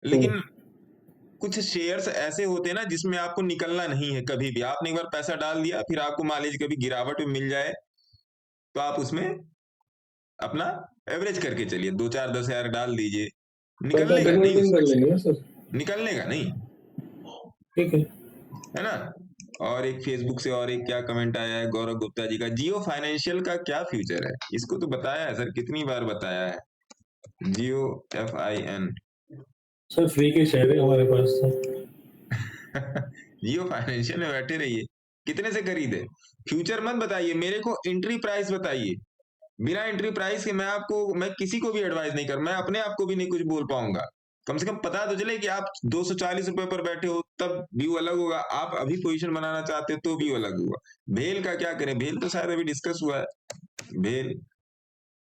लेकिन कुछ शेयर्स ऐसे होते हैं ना जिसमें आपको निकलना नहीं है कभी भी। आपने एक बार पैसा डाल दिया, फिर आपको मान लीजिए कभी गिरावट में मिल जाए तो आप उसमें अपना एवरेज करके चलिए, 2-4-10 हजार डाल दीजिए, निकलने का नहीं, कर लेंगे ना सर, निकलने का नहीं, ठीक है ना। और एक फेसबुक से और एक क्या कमेंट आया है गौरव गुप्ता जी का, जियो फाइनेंशियल का क्या फ्यूचर है? इसको तो बताया है सर, कितनी बार बताया है, जियो FIN सर फ्री के शेयर है हमारे पास तो। जियो फाइनेंशियल में बैठे रहिए, कितने से खरीदे? फ्यूचर मत बताइए, मेरे को एंट्री प्राइस बताइए। बिना एंट्री प्राइस के मैं किसी को भी एडवाइस नहीं कर, मैं अपने आप को भी नहीं कुछ बोल पाऊंगा। कम से कम पता तो चले कि आप 240 रुपए पर बैठे हो तब व्यू अलग होगा, आप अभी पोजीशन बनाना चाहते हो तो व्यू अलग होगा। भेल का क्या करें? भेल तो शायद अभी डिस्कस हुआ है, भेल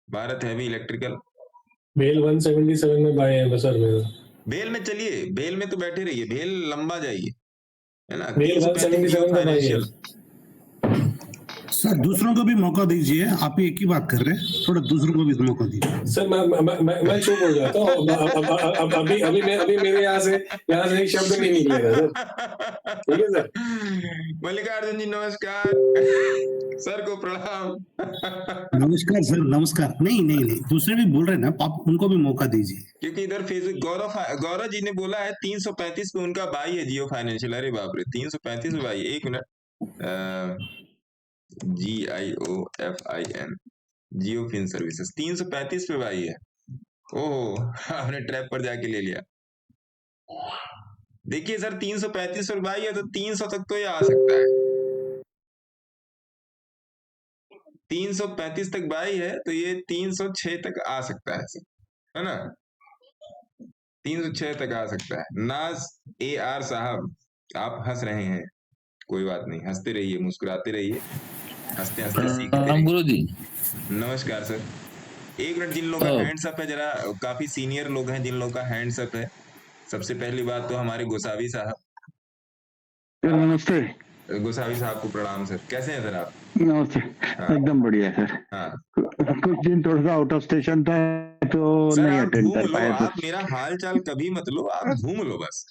भारत हैवी इलेक्ट्रिकल, भेल 177 में बाय है सर मेरा। भेल में चलिए, भेल में तो बैठे रहिए, भेल लंबा जाइए, है ना। भेल 177 का बाय है। फाइनेंशियल सर दूसरों को भी मौका दीजिए, आप ही एक ही बात कर रहे हैं, थोड़ा दूसरों को भी मौका दीजिए। सर मैं चुप हो जाता हूँ। अभी मेरे यहाँ से एक शब्द नहीं निकलेगा सर, ठीक है सर। मल्लिकार्जुन जी नमस्कार, सर को प्रणाम। नमस्कार सर, नमस्कार। नहीं, दूसरे भी बोल रहे हैं ना, आप उनको भी मौका दीजिए। क्योंकि इधर फेसबुक गौरव जी ने बोला है 335 पे उनका बाई है जियो फाइनेंशियल। अरे बाप रे, 335 पे बाई। एक मिनट, GIOFIN जियो फिन सर्विसेज 335 पे बाई है। ओहो, आपने ट्रैप पर जाके ले लिया। देखिए सर 335 पर बाई है तो 300 तक तो ये आ सकता है, 335 तक बाई है तो ये 306 तक आ सकता है सर, है ना। 306 तक आ सकता है। नाज AR साहब आप हंस रहे हैं, कोई बात नहीं, हंसते रहिए, मुस्कुराते रहिए, हंसते हंसते सीखते रहिए। गुरु जी नमस्कार सर। एक मिनट, जिन लोगों का हैंड्स अप है, जरा काफी सीनियर लोग हैं जिन लोगों का हैंड्स अप है। सबसे पहली बात तो हमारे गोसावी साहब, नमस्ते। गोसावी साहब को प्रणाम सर। कैसे हैं सर आप? नमस्ते। हाँ। एकदम बढ़िया सर। हाँ कुछ दिन थोड़ा सा आउट ऑफ स्टेशन था तो सर, नहीं आप अटेंड घूम कर लो, पाया आप मेरा हाल चाल कभी मत लो, आप घूम लो बस।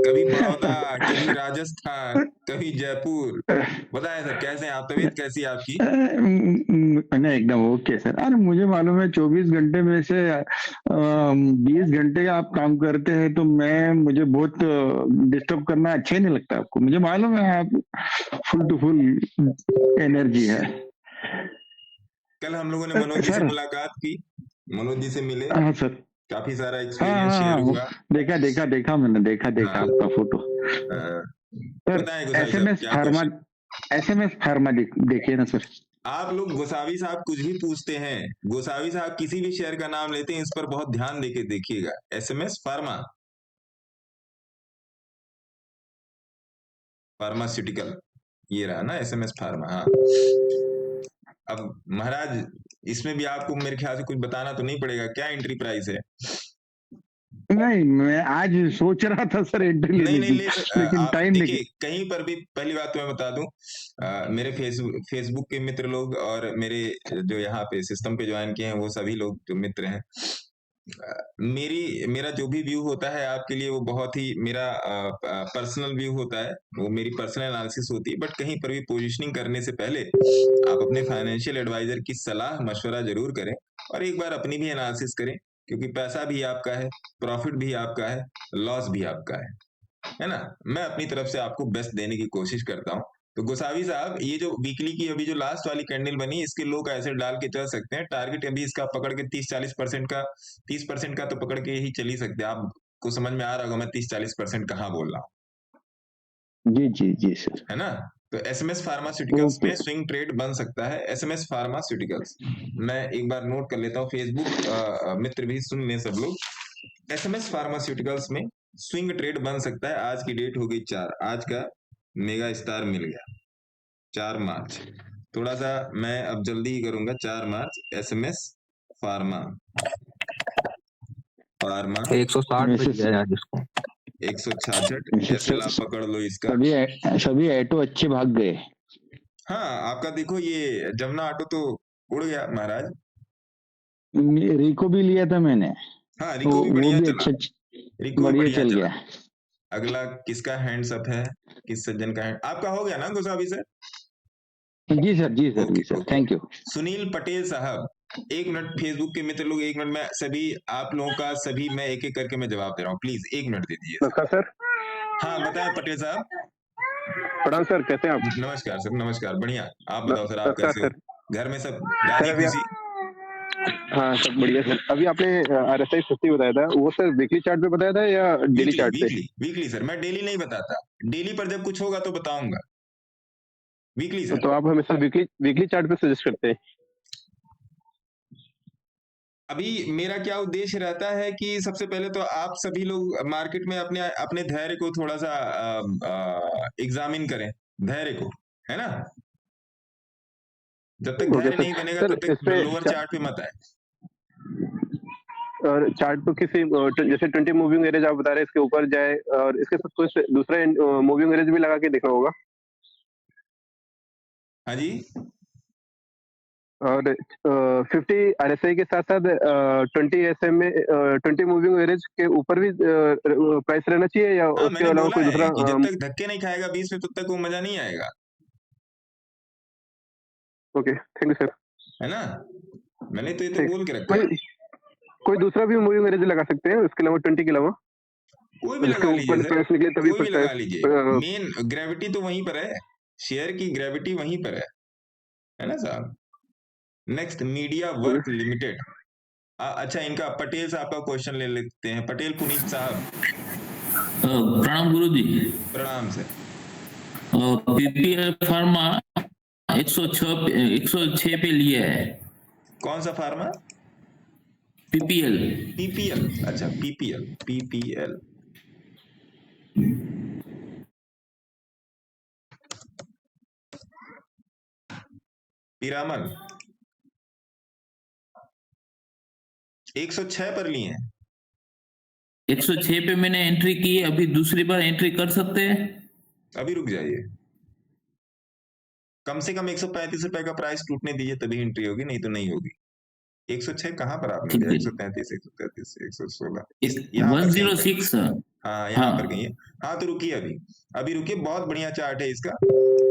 कभी बड़ौदा, कभी राजस्थान, कभी जयपुर। बताएं सर कैसे हैं आप, तबीयत कैसी है आपकी? नहीं एकदम ओके सर। अरे मुझे मालूम है 24 घंटे में से 20 घंटे आप काम करते हैं तो मुझे बहुत डिस्टर्ब करना अच्छा नहीं लगता आपको। मुझे मालूम है आप फुल टू फुल एनर्जी है। कल हम लोगों ने मनोज जी से मुलाकात की, मनोज जी से मिले। हाँ सर, काफी सारा एक्सपीरियंस शेयर हुआ। देखा मैंने देखा आपका फोटो। सर SMS फार्मा देखिए ना सर। आप लोग गोसावी साहब कुछ भी पूछते हैं, गोसावी साहब किसी भी शेयर का नाम लेते हैं, इस पर बहुत ध्यान देके देखिएगा। SMS फार्मा, फार्मास्यूटिकल, ये रहा ना SMS फार्मा। हाँ, अब महाराज इसमें भी आपको मेरे ख्याल से कुछ बताना तो नहीं पड़ेगा, क्या एंट्री प्राइस है? नहीं, मैं आज सोच रहा था सर एंट्री लेने की, लेकिन टाइम नहीं। कहीं पर भी पहली बात तो मैं बता दूं, मेरे फेसबुक के मित्र लोग और मेरे जो यहाँ पे सिस्टम पे ज्वाइन किए हैं वो सभी लोग जो मित्र हैं, मेरा जो भी व्यू होता है आपके लिए वो बहुत ही मेरा पर्सनल व्यू होता है, वो मेरी पर्सनल एनालिसिस होती है। बट कहीं पर भी पोजीशनिंग करने से पहले आप अपने फाइनेंशियल एडवाइजर की सलाह मशवरा जरूर करें और एक बार अपनी भी एनालिसिस करें, क्योंकि पैसा भी आपका है, प्रॉफिट भी आपका है, लॉस भी आपका है ना। मैं अपनी तरफ से आपको बेस्ट देने की कोशिश करता हूँ, तो गोसावी साहब, ये जो वीकली की अभी जो लास्ट वाली कैंडल बनी, इसके लो का ऐसे डाल के चल सकते हैं। टारगेट अभी इसका पकड़ के 30-40% का, 30% का तो पकड़ के ही चल ही सकते हैं। आपको समझ में आ रहा होगा मैं 30-40% कहाँ बोल रहा हूँ, जी जी जी सर। है ना। तो एसएमएस फार्मास्यूटिकल्स ओके में स्विंग ट्रेड बन सकता है। एसएमएस फार्मास्यूटिकल्स मैं एक बार नोट कर लेता हूँ, फेसबुक मित्र भी सुन लें सब लोग। एसएमएस फार्मास्यूटिकल्स में स्विंग ट्रेड बन सकता है। आज की डेट हो गई 4, आज का मेगा स्टार मिल गया 4 मार्च। थोड़ा सा मैं अब जल्दी ही करूंगा। 4 मार्च एसएमएस फार्मा 160 पे दिया है जिसको 166 एसएल आप पकड़ लो इसका। सभी ऑटो अच्छे भाग गए। हाँ, आपका देखो ये जमुना ऑटो तो उड़ गया महाराज। रिको भी लिया था मैंने, हाँ, तो रिको भी वो बढ़िया भी चला, रिको भी बढ़िया बढ़िया चल चला। गया। अगला किसका हैंड्स अप है, किस सज्जन का हैंड, आपका हो गया ना गोसावी सर? जी सर जी सर जी sir, thank you. Sunil Patel साहब, 1 मिनट फेसबुक के मित्र लोग, 1 मिनट में सभी आप लोगों का सभी मैं एक एक करके मैं जवाब दे रहा हूँ, प्लीज 1 मिनट दे दीजिए। नमस्कार सर। हाँ बताएं पटेल साहब। प्रणाम सर, कैसे हैं आप? नमस्कार सर, नमस्कार, बढ़िया। आप बताओ सर, आप नमस्कार कैसे हो? सर। घर में सब सर राजी अभी खुशी? हाँ सब बढ़िया सर। अभी आपने RSI 50 बताया था, वो सर वीकली चार्ट पे बताया था या डेली वीकली चार्ट पे? वीकली सर, मैं डेली नहीं बताता, डेली पर जब कुछ होगा तो बताऊंगा। Weekly sir. तो आप हमेशा वीकली चार्ट पे सजेस्ट करते हैं? अभी मेरा क्या उद्देश्य रहता है कि सबसे पहले तो आप सभी लोग मार्केट में अपने अपने धैर्य को थोड़ा सा एग्जामिन करें, धैर्य को, है ना। जब तक धैर्य नहीं बनेगा सर, तब तक लोअर चार्ट पे मत आए। और चार्ट तो किसी जैसे 20 मूविंग एवरेज आप बता रहे हैं, इसके ऊपर जाए और इसके साथ कुछ दूसरा मूविंग एवरेज भी लगा के देखना होगा? हाँ जी। और 50 RSI के साथ साथ 20 SM में 20 मूविंग एवरेज के ऊपर भी प्राइस रहना चाहिए या हाँ, उसके अलावा कोई दूसरा? कि जब तक धक्के नहीं खाएगा बीच में तब तक वो मजा नहीं आएगा। Okay, thank you sir. है ना, मैंने तो ये तो बोल के रखा है। कोई दूसरा भी मूविंग एवरेज लगा सकते हैं उसके अलावा 20 के अलावा? कोई भी लगा लीजिए सर, निकले तभी कोई भी लगा लीजिए। मेन ग्रेविटी तो वहीं पर है, शेयर की ग्रेविटी वहीं पर है ना साहब। Next media work limited. अच्छा, इनका पटेल साहब का क्वेश्चन ले लेते हैं। पटेल पुनीत साहब। प्रणाम गुरुजी। प्रणाम सर। पीपीएल फार्मा 106 पे लिया है। कौन सा फार्मा? पीपीएल। अच्छा, पीपीएल। पीरामल 106 पर लिए हैं। 106 पे मैंने एंट्री की, अभी दूसरी बार एंट्री कर सकते हैं? अभी रुक जाइए, कम से कम 135 रुपए का प्राइस टूटने दीजिए तभी एंट्री होगी, नहीं तो नहीं होगी। 106 कहाँ पर आपने दिया? 133, 133, 116, यहाँ 106। हाँ, यहाँ पर कहीं है। हाँ तो रुकिए, अभी रुकिए, बहुत बढ़िया चार्ट है इसका,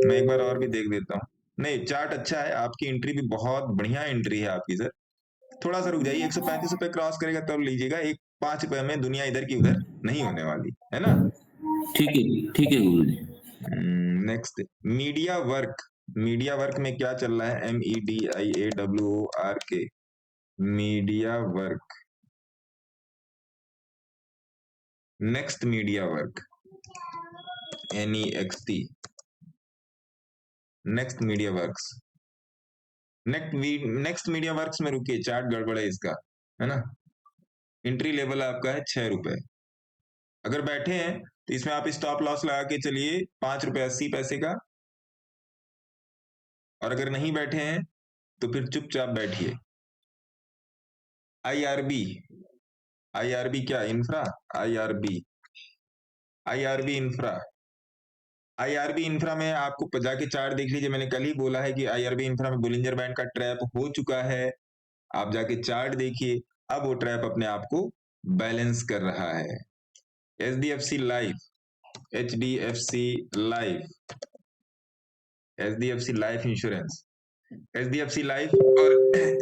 मैं एक बार और भी देख देता हूँ। नहीं, चार्ट अच्छा है, आपकी एंट्री भी बहुत बढ़िया एंट्री है आपकी सर। थोड़ा सा रुक जाइए, 135 रुपए क्रॉस करेगा तब लीजिएगा। 5 रुपए में दुनिया इधर की उधर नहीं होने वाली, है ना। ठीक है गुरुजी। नेक्स्ट मीडिया वर्क में क्या चल रहा है? MEDIAWORK, media work. Next media work, NEXT। Next media works, next media works में रुकिए, चार्ट गड़बड़ है इसका, है ना। एंट्री लेवल आपका है 6 रुपए। अगर बैठे हैं तो इसमें आप स्टॉप लॉस लगा के चलिए 5 रुपए 80 पैसे का, और अगर नहीं बैठे हैं तो फिर चुपचाप बैठिए। IRB क्या? इंफ्रा। IRB इंफ्रा में आपको जाके चार्ट देख लीजिए। मैंने कल ही बोला है कि IRB इंफ्रा में बोलिंजर बैंड का ट्रैप हो चुका है, आप जाके चार्ट देखिए। अब वो ट्रैप अपने आप को बैलेंस कर रहा है। HDFC life insurance, HDFC life और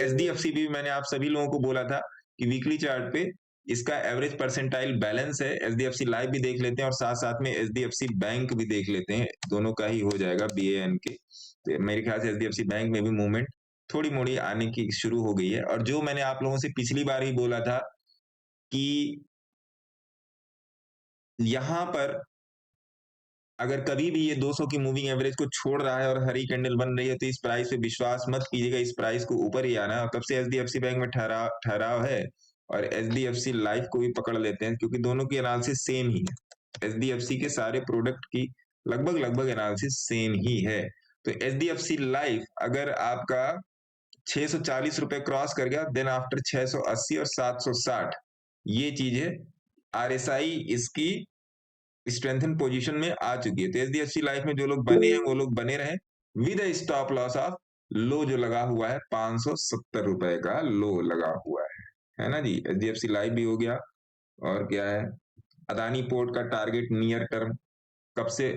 HDFC भी मैंने आप सभी लोगों को बोला था कि वीकली चार्ट पे इसका एवरेज परसेंटाइल बैलेंस है। एचडीएफसी लाइफ भी देख लेते हैं और साथ साथ में एचडीएफसी बैंक भी देख लेते हैं, दोनों का ही हो जाएगा BAN के। तो मेरे ख्याल से एचडीएफसी बैंक में भी मूवमेंट थोड़ी मोड़ी आने की शुरू हो गई है। और जो मैंने आप लोगों से पिछली बार ही बोला था कि यहां पर अगर कभी भी ये 200 की मूविंग एवरेज को छोड़ रहा है और हरी कैंडल बन रही है तो इस प्राइस पे विश्वास मत कीजिएगा, इस प्राइस को ऊपर ही आना है। और तब से एचडीएफसी बैंक में ठहराव है और एचडीएफसी लाइफ को भी पकड़ लेते हैं क्योंकि दोनों की एनालिसिस सेम ही है। एचडीएफसी के सारे प्रोडक्ट की लगभग एनालिसिस सेम ही है। तो एचडीएफसी लाइफ अगर आपका 640 रुपए क्रॉस कर गया, देन आफ्टर 680 और 760 ये चीज है। आरएसआई इसकी स्ट्रेंथन पोजीशन में आ चुकी है। तो एचडीएफसी लाइफ में जो लोग बने हैं वो लोग बने रहे with stop loss of low जो लगा हुआ है 570 रुपए का लो लगा हुआ है ना जी। एचडीएफसी लाइफ भी हो गया। और क्या है, अदानी पोर्ट का टारगेट नियर टर्म कब से,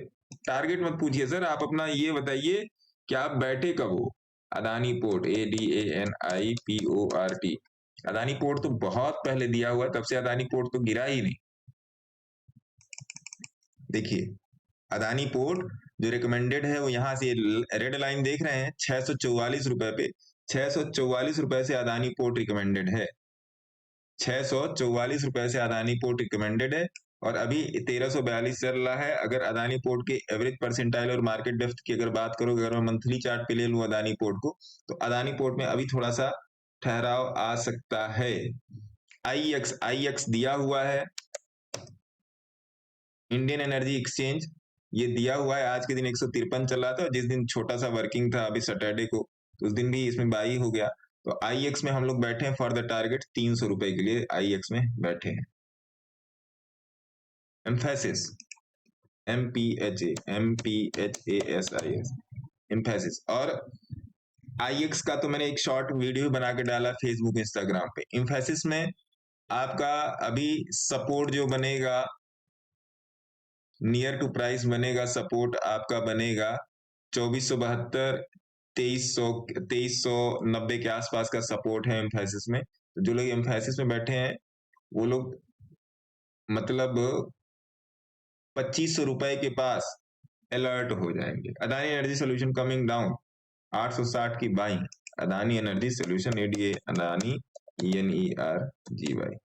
टारगेट मत पूछिए सर, आप अपना ये बताइए कि आप बैठे कब हो। Adani port ADANIPORT, Adani port तो बहुत पहले दिया हुआ है, तब से अदानी पोर्ट तो गिरा ही नहीं। देखिए अदानी पोर्ट जो रिकमेंडेड है वो यहां से रेड लाइन देख रहे हैं 644 रुपए पे, 644 रुपए से अदानी पोर्ट रिकमेंडेड है, 644 रुपए से अदानी पोर्ट रिकमेंडेड है और अभी 1342 चल रहा है। अगर अदानी पोर्ट के एवरेज परसेंटाइल और मार्केट डेप्थ की अगर बात करो, अगर मैं मंथली चार्ट पे ले लूं अदानी पोर्ट को, तो अदानी पोर्ट में अभी थोड़ा सा ठहराव आ सकता है। IEX दिया हुआ है, इंडियन एनर्जी एक्सचेंज ये दिया हुआ है, आज के दिन 153 चल रहा था और जिस दिन छोटा सा वर्किंग था अभी सैटरडे को, तो उस दिन भी इसमें बाई हो गया। तो IEX में हम लोग बैठे हैं फॉर द टारगेट 300 रुपए के लिए IEX में बैठे हैं। एम्फेसिस MPHASIS एम्फेसिस और IEX का तो मैंने एक शॉर्ट वीडियो बना के डाला फेसबुक इंस्टाग्राम पे। एम्फेसिस में आपका अभी सपोर्ट जो बनेगा नियर टू प्राइस बनेगा, सपोर्ट आपका बनेगा 2472 2390 के आसपास का सपोर्ट है एम्फेसिस में। तो जो लोग एम्फेसिस में बैठे हैं वो लोग मतलब 2500 रुपए के पास अलर्ट हो जाएंगे। Adani energy solution coming down 860 की buying, Adani energy solution ADA Adani ENERGY,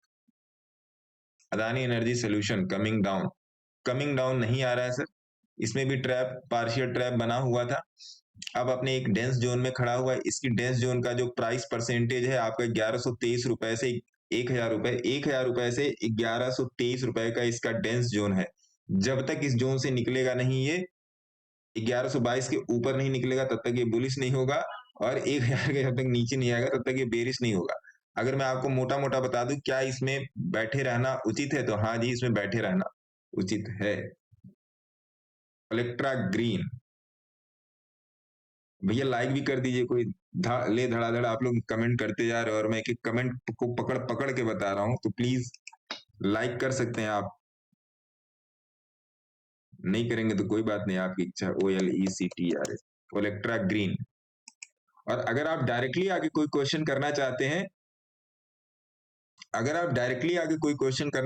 Adani energy solution coming down नहीं आ रहा है सर, इसमें भी ट्रैप पार्शियल ट्रैप बना हुआ था, अब अपने एक डेंस जोन में खड़ा हुआ है। इसकी डेंस जोन का जो प्राइस परसेंटेज है आपका 1123 रुपए से 1000 रुपए, 1000 रुपए से 1123 रुपए का इसका डेंस जोन है। जब तक इस जोन से निकलेगा नहीं, ये 1122 के ऊपर नहीं निकलेगा तब तक ये बुलिश नहीं होगा और 1000 के जब तक नीचे नहीं आएगा तब तक ये बेरिश नहीं होगा। अगर मैं आपको मोटा मोटा बता दूं क्या इसमें बैठे रहना उचित है, तो हाँ जी इसमें बैठे रहना उचित है। इलेक्ट्रा ग्रीन भैया लाइक भी कर दीजिए, कोई धड़ाधड़ आप लोग कमेंट करते जा रहे हो और मैं एक एक कमेंट को पकड़ के बता रहा हूं, तो प्लीज लाइक कर सकते हैं आप, नहीं करेंगे तो कोई बात नहीं, आपकी इच्छा। OLECTRA Electra green. और अगर आप डायरेक्टली आगे कोई क्वेश्चन करना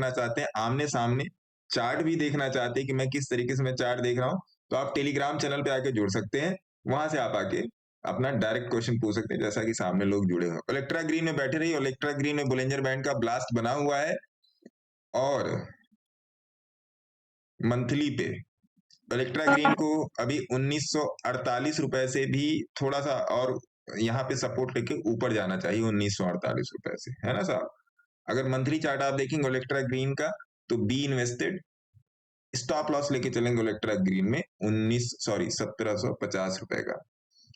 चाहते हैं, आमने सामने चार्ट भी देखना चाहते हैं कि मैं किस तरीके से मैं चार्ट देख रहा हूं, तो आप टेलीग्राम चैनल पे आके जुड़ सकते हैं, वहां से आप आके अपना डायरेक्ट क्वेश्चन पूछ सकते हैं जैसा कि सामने लोग जुड़े हुए। इलेक्ट्रा ग्रीन में बैठे रहिए। इलेक्ट्रा ग्रीन में बोलिंजर बैंड का ब्लास्ट बना हुआ है और मंथली पे इलेक्ट्रा ग्रीन को अभी 1948 रुपए से भी थोड़ा सा और यहाँ पे सपोर्ट लेके ऊपर जाना चाहिए 1948 रुपए से, है ना साहब। अगर मंथली चार्ट आप देखेंगे इलेक्ट्रा ग्रीन का, तो बी इन्वेस्टेड, स्टॉप लॉस लेके चलेंगे इलेक्ट्रा ग्रीन में 1750 रुपए का।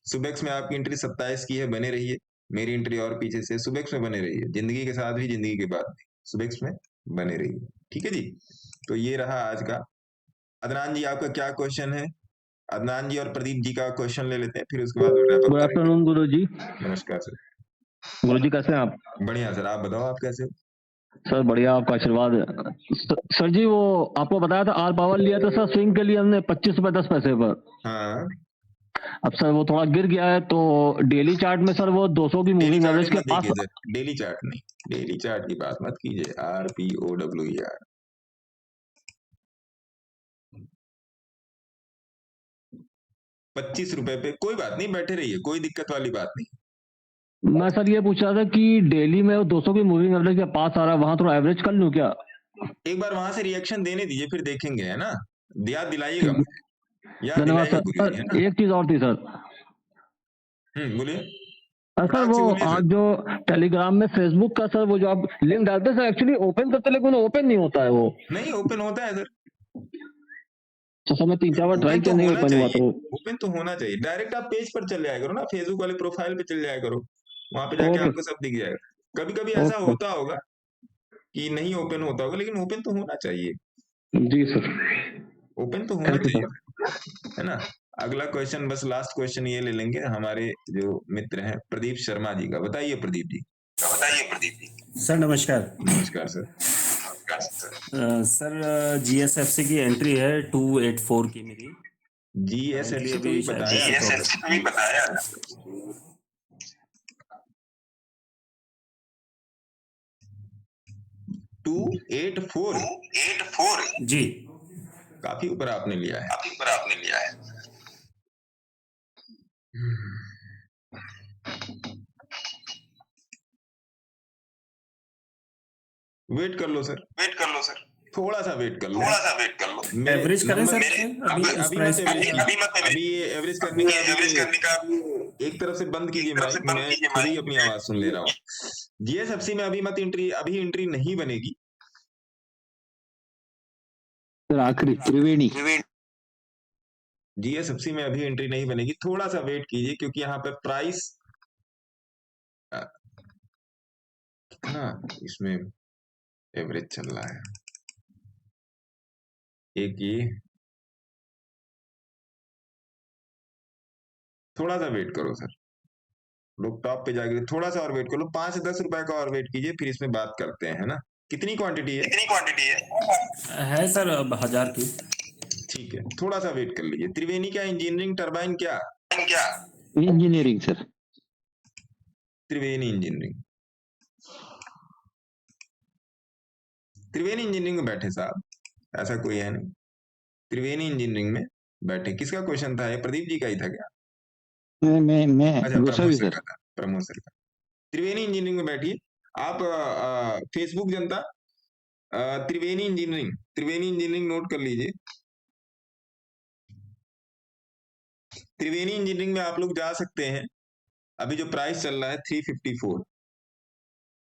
सुबेक्स में आपकी एंट्री 27 की है, बने रहिए, मेरी एंट्री और पीछे से, सुबेक्स में बने रहिए, जिंदगी के साथ भी जिंदगी के बाद भी सुबेक्स में बने रहिए, ठीक है जी। तो ये रहा आज का। अदनान जी आपका क्या क्वेश्चन है? अदनान जी और प्रदीप जी का क्वेश्चन ले लेते हैं, फिर उसके बाद गुड आफ्टरनून गुरु जी। नमस्कार सर। गुरु जी कैसे हैं आप? बढ़िया सर, आप बताओ आप कैसे हो? सर बढ़िया, आपका आशीर्वाद है। सर जी वो आपको बताया था आल पावर लिया था सर स्विंग के लिए हमने 25 रुपए 10 पैसे पर। हाँ अब सर वो थोड़ा गिर गया है, तो डेली चार्ट में सर वो 200 की डेली मूविंग चार्ट एवरेज के मत पास। देखिए सर, डेली चार्ट नहीं, डेली चार्ट की बात मत कीजिए। RPOWER 25 रुपए पे कोई बात नहीं, बैठे रहिए, कोई दिक्कत वाली बात नहीं। मैं सर ये पूछ रहा था कि डेली में वो 200 की मूविंग एवरेज के पास आ रहा है, वहां थोड़ा एवरेज कर लूं क्या? एक बार वहां से रिएक्शन देने दीजिए, फिर देखेंगे, है ना। याद दिलाइएगा मुझे, याद धन्यवाद दिलाइएगा सर। गुरु जी, है ना। एक चीज और थी सर। बोलिए सर फटाक वो से बोलिए आप सर। जो टेलीग्राम में फेसबुक का सर वो जो आप लिंक डालते हैं सर, एक्चुअली ओपन करते लेकिन ओपन नहीं होता है वो। नहीं ओपन होता है सर, तो सर मैं 3-4 बार ट्राई ओपन तो किया, नहीं होना ओपन हुआ। चाहिए, तो ओपन तो होना चाहिए। डायरेक्ट आप पेज पर चल जाया करो ना, फेसबुक वाले प्रोफाइल पे चल जाया करो, वहां पे जाके ओके आपको सब दिख जाएगा। कभी कभी ऐसा ओके होता होगा कि नहीं ओपन होता होगा, लेकिन ओपन तो होना चाहिए, जी सर, ओपन तो होना थैंक यू चाहिए, सर। है ना। अगला क्वेश्चन, बस लास्ट क्वेश्चन ये ले लेंगे, हमारे जो मित्र हैं प्रदीप शर्मा जी का। बताइए प्रदीप जी। सर नमस्कार। नमस्कार सर। सर GSFC की एंट्री है 284 की मेरी। GSFC तो अभी भी शायद बताया, 284 जी। काफी ऊपर आपने लिया है। वेट कर लो सर, थोड़ा सा वेट कर लो। एवरेज करें सर अभी इस अभी प्राइस मत एवरेज, अभी ये एवरेज करने का एक तरफ से बंद कीजिए माइक, मैं खुद ही अपनी आवाज सुन ले रहा हूँ। GSFC में अभी मत एंट्री, अभी एंट्री नहीं बनेगी। सर आखिरी त्रिवेणी, GSFC में अभी एंट्री नहीं बनेगी, थोड़ा सा वेट कीजिए, क्योंकि यहाँ पे प्राइस कितना इसमें एवरेज चल रहा है। एक ये, थोड़ा सा वेट करो सर, लोग टॉप पे जाके थोड़ा सा और वेट कर लो, 5 से 10 रुपए का और वेट कीजिए, फिर इसमें बात करते हैं, है ना। कितनी क्वांटिटी है सर अब 1000 की। ठीक है, थोड़ा सा वेट कर लीजिए। त्रिवेणी क्या इंजीनियरिंग टरबाइन क्या? Engineering sir. Triveni engineering, Triveni engineering में बैठे साहब, ऐसा कोई है नहीं। त्रिवेणी इंजीनियरिंग में बैठे, किसका क्वेश्चन था ये? प्रदीप जी का ही था क्या? मैं अच्छा, गोसावी सर। प्रमोद सर का। त्रिवेणी इंजीनियरिंग में बैठिए आप। फेसबुक जनता, त्रिवेणी इंजीनियरिंग नोट कर लीजिए। त्रिवेणी इंजीनियरिंग में आप लोग जा सकते हैं। अभी जो प्राइस चल रहा है 354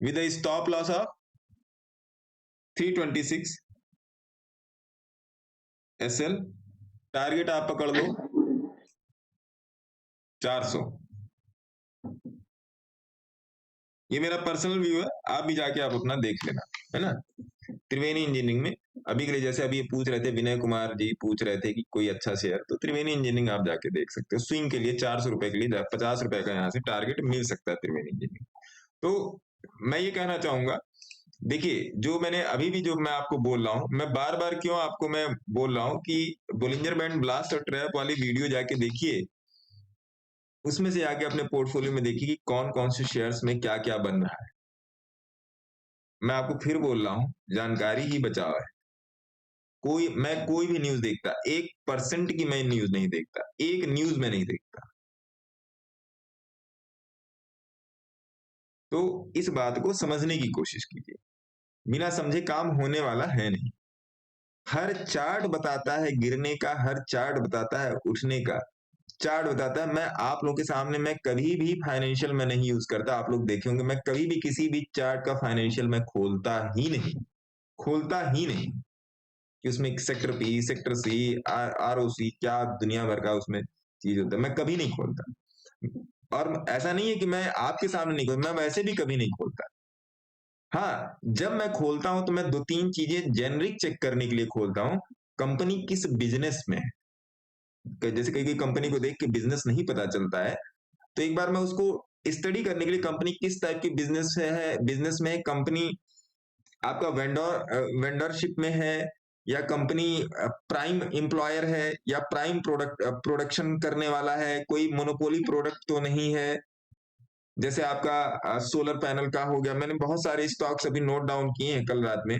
with stop loss of 326 SL। Target आप पकड़ लो 400। ये मेरा पर्सनल व्यू है, आप भी जाके आप अपना देख लेना, है ना। त्रिवेणी इंजीनियरिंग में अभी के लिए, जैसे अभी ये पूछ रहे थे, विनय कुमार जी पूछ रहे थे कि कोई अच्छा शेयर, तो त्रिवेणी इंजीनियरिंग आप जाके देख सकते हो। स्विंग के लिए 400 रुपए के लिए 50 रुपए का यहाँ से टारगेट मिल सकता है त्रिवेणी इंजीनियरिंग। तो मैं ये कहना चाहूंगा, देखिए जो मैंने अभी भी जो मैं आपको बोल रहा हूँ, मैं बार बार क्यों आपको मैं बोल रहा हूँ कि बोलिंजर बैंड ब्लास्ट और ट्रैप वाली वीडियो जाके देखिए, उसमें से आके अपने पोर्टफोलियो में देखिए कि कौन कौन से शेयर्स में क्या क्या बन रहा है। मैं आपको फिर बोल रहा हूं, जानकारी ही बचाव है। मैं कोई भी न्यूज देखता, 1% की मैं न्यूज नहीं देखता, एक न्यूज में नहीं देखता। तो इस बात को समझने की कोशिश कीजिए, बिना समझे काम होने वाला है नहीं। हर चार्ट बताता है गिरने का, हर चार्ट बताता है उठने का, चार्ट बताता है। मैं आप लोगों के सामने, मैं कभी भी फाइनेंशियल में नहीं यूज करता, आप लोग देखे होंगे, मैं कभी भी किसी भी चार्ट का फाइनेंशियल में खोलता ही नहीं कि उसमें sector P, sector C, ROC क्या दुनिया भर का उसमें चीज होता है, मैं कभी नहीं खोलता। और ऐसा नहीं है कि मैं आपके सामने नहीं खोलता, मैं वैसे भी कभी नहीं खोलता। हाँ, जब मैं खोलता हूं तो मैं 2-3 चीजें जेनरिक चेक करने के लिए खोलता हूं। कंपनी किस बिजनेस में है, जैसे कई कंपनी को देख के बिजनेस नहीं पता चलता है, तो एक बार मैं उसको स्टडी करने के लिए, कंपनी किस टाइप की बिजनेस में है, कंपनी आपका वेंडरशिप में है या कंपनी प्राइम एम्प्लॉयर है या प्राइम प्रोडक्शन करने वाला है, कोई मोनोपोली प्रोडक्ट तो नहीं है। जैसे आपका सोलर पैनल का हो गया, मैंने बहुत सारे स्टॉक्स अभी नोट डाउन किए हैं कल रात में।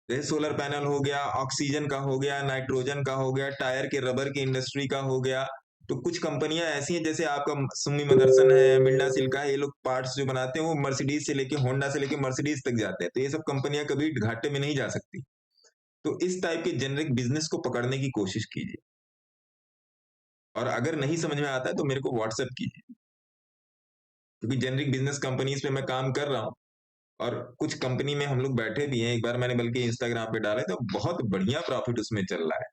जैसे सोलर पैनल हो गया, ऑक्सीजन का हो गया, नाइट्रोजन का हो गया, टायर के रबर की इंडस्ट्री का हो गया। तो कुछ कंपनियां ऐसी हैं जैसे आपका सुमी मदरसन है, मिंडा सिल्का है, ये लोग पार्ट्स जो बनाते हैं वो मर्सिडीज से लेके होंडा से लेके मर्सिडीज तक जाते हैं। तो ये सब कंपनियां कभी घाटे में नहीं जा सकती। तो इस टाइप के जेनरिक बिजनेस को पकड़ने की कोशिश कीजिए, और अगर नहीं समझ में आता है तो मेरे को व्हाट्सएप कीजिए, क्योंकि जेनरिक बिजनेस कंपनीज पे मैं काम कर रहा हूँ और कुछ कंपनी में हम लोग बैठे भी हैं। एक बार मैंने बल्कि इंस्टाग्राम पे डाला तो बहुत बढ़िया प्रॉफिट उसमें चल रहा है,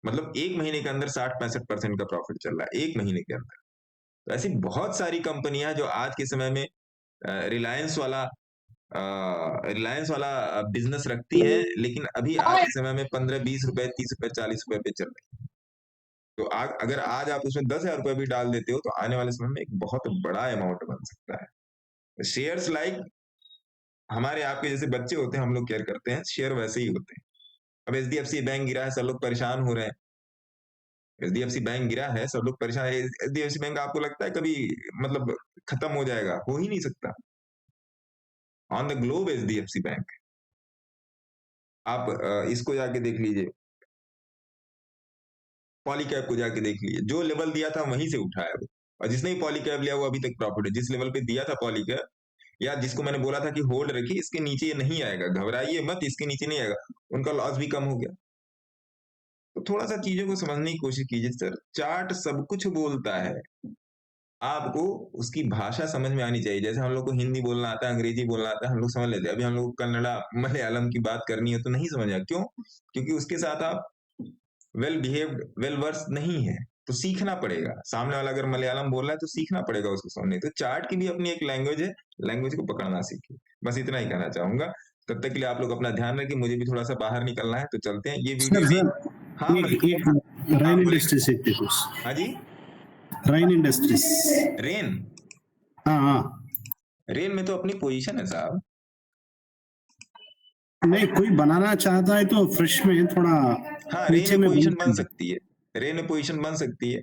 मतलब 1 महीने के अंदर 60-65% का प्रॉफिट चल रहा है 1 महीने के अंदर। तो ऐसी बहुत सारी कंपनियां जो आज के समय में रिलायंस वाला बिजनेस रखती हैं, लेकिन अभी आज के समय में 15-20 रुपए, 30 रुपए, 40 रुपए पे चल रही है। तो अगर आज आप उसमें 10,000 रुपए भी डाल देते हो तो आने वाले समय में एक बहुत बड़ा अमाउंट बन सकता है। शेयर्स लाइक हमारे आपके जैसे बच्चे होते हैं, हम लोग केयर करते हैं, शेयर वैसे ही होते हैं। अब एचडीएफसी बैंक गिरा है, सब लोग परेशान हो रहे हैं। एचडीएफसी बैंक गिरा है, सब लोग परेशान है। एचडीएफसी बैंक आपको लगता है कभी मतलब खत्म हो जाएगा? हो ही नहीं सकता। On the globe HDFC bank, आप इसको जाके देख लीजिए, पॉलीकैब को जाके देख लीजिए, जो लेवल दिया था वहीं से उठा है वो, और जिसने भी पॉलीकैब लिया वो अभी तक प्रॉफिट है। जिस लेवल पे दिया था पॉलीकैब, या जिसको मैंने बोला था कि होल्ड रखिए, इसके नीचे ये नहीं आएगा, घबराइए मत, इसके नीचे नहीं आएगा, उनका लॉस भी कम हो गया। तो थोड़ा सा चीजों को समझने की कोशिश कीजिए सर। चार्ट सब कुछ बोलता है, आपको उसकी भाषा समझ में आनी चाहिए। जैसे हम लोग को हिंदी बोलना आता है, अंग्रेजी बोलना आता है, हम लोग समझ लेते हैं। अभी हम लोग को कन्नड़ा मलयालम की बात करनी है तो नहीं समझ आया। क्यों? क्योंकि उसके साथ आप वेल बिहेव्ड, वेल वर्स नहीं है, तो सीखना पड़ेगा। सामने वाला अगर मलयालम बोल रहा है तो सीखना पड़ेगा उसको समझने। तो चार्ट की भी अपनी एक लैंग्वेज है, लैंग्वेज को पकड़ना सीखिए। बस इतना ही कहना चाहूंगा। तब तक के लिए आप लोग अपना ध्यान रखिए, मुझे भी थोड़ा सा बाहर निकलना है, तो चलते हैं। ये वीडियो भी हाँ राइन इंडस्ट्रीज से कुछ। हाँ जी, राइन इंडस्ट्रीज, रेन, हाँ रेन में तो अपनी पोजीशन है साहब। नहीं, कोई बनाना चाहता है तो फ्रेश में थोड़ा हाँ, रेन में पोजीशन बन सकती है, रेन में पोजीशन बन सकती है,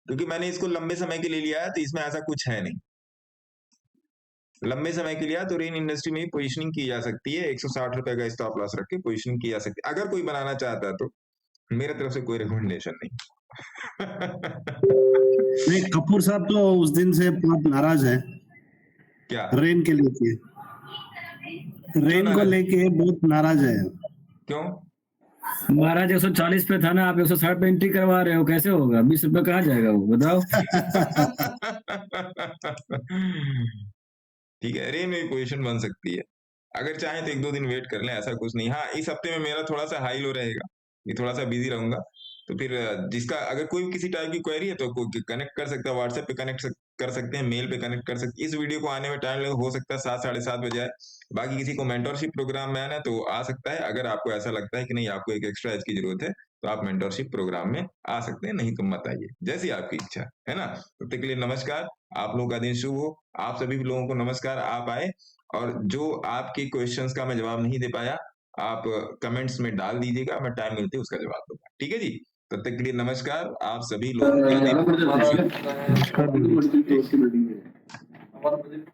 क्योंकि मैंने इसको लंबे समय के लिए लिया है, तो इसमें ऐसा कुछ है नहीं। लंबे समय के लिए तो रेन इंडस्ट्री में पोजीशनिंग की जा सकती है। 160 रुपए का स्टॉप लॉस रख के पोजीशनिंग की जा सकती है। अगर कोई बनाना चाहता है तो मेरे तरफ से कोई रिकमेंडेशन नहीं। नहीं, कपूर साहब तो उस दिन से बहुत नाराज है। क्या? रेन के लेके, रेन को लेके बहुत नाराज है। क्यों? महाराज 140 पे था ना, आप 160 पे एंट्री करवा रहे हो, कैसे होगा? 20 रुपए कहाँ जाएगा वो, बताओ। ठीक है, रेन में पोजीशन बन सकती है। अगर चाहे तो 1-2 दिन वेट कर लें, ऐसा कुछ नहीं। हाँ, इस हफ्ते में मेरा थोड़ा सा हाई लो रहेगा, ये थोड़ा सा बिजी रहूंगा। तो फिर जिसका अगर कोई किसी टाइप की क्वेरी है तो कनेक्ट कर सकता है, व्हाट्सएप पे कनेक्ट कर सकते हैं, मेल पे कनेक्ट कर सकते हैं। इस वीडियो को आने में टाइम लगे, हो सकता है 7-7:30 बजे आए। बाकी किसी को मेंटरशिप प्रोग्राम में आना है तो आ सकता है। अगर आपको ऐसा लगता है कि नहीं, आपको एक एक्स्ट्रा एज की जरूरत है, तो आप मेंटरशिप प्रोग्राम में आ सकते हैं, नहीं तो मत आइए, जैसी आपकी इच्छा है ना। तब तक के लिए नमस्कार, आप लोगों का दिन शुभ हो। आप सभी लोगों को नमस्कार, आप आए, और जो आपके क्वेश्चंस का मैं जवाब नहीं दे पाया, आप कमेंट्स में डाल दीजिएगा, मैं टाइम मिलते उसका जवाब दूंगा। ठीक है जी, तब तक के लिए नमस्कार, आप सभी लोगों का दिन।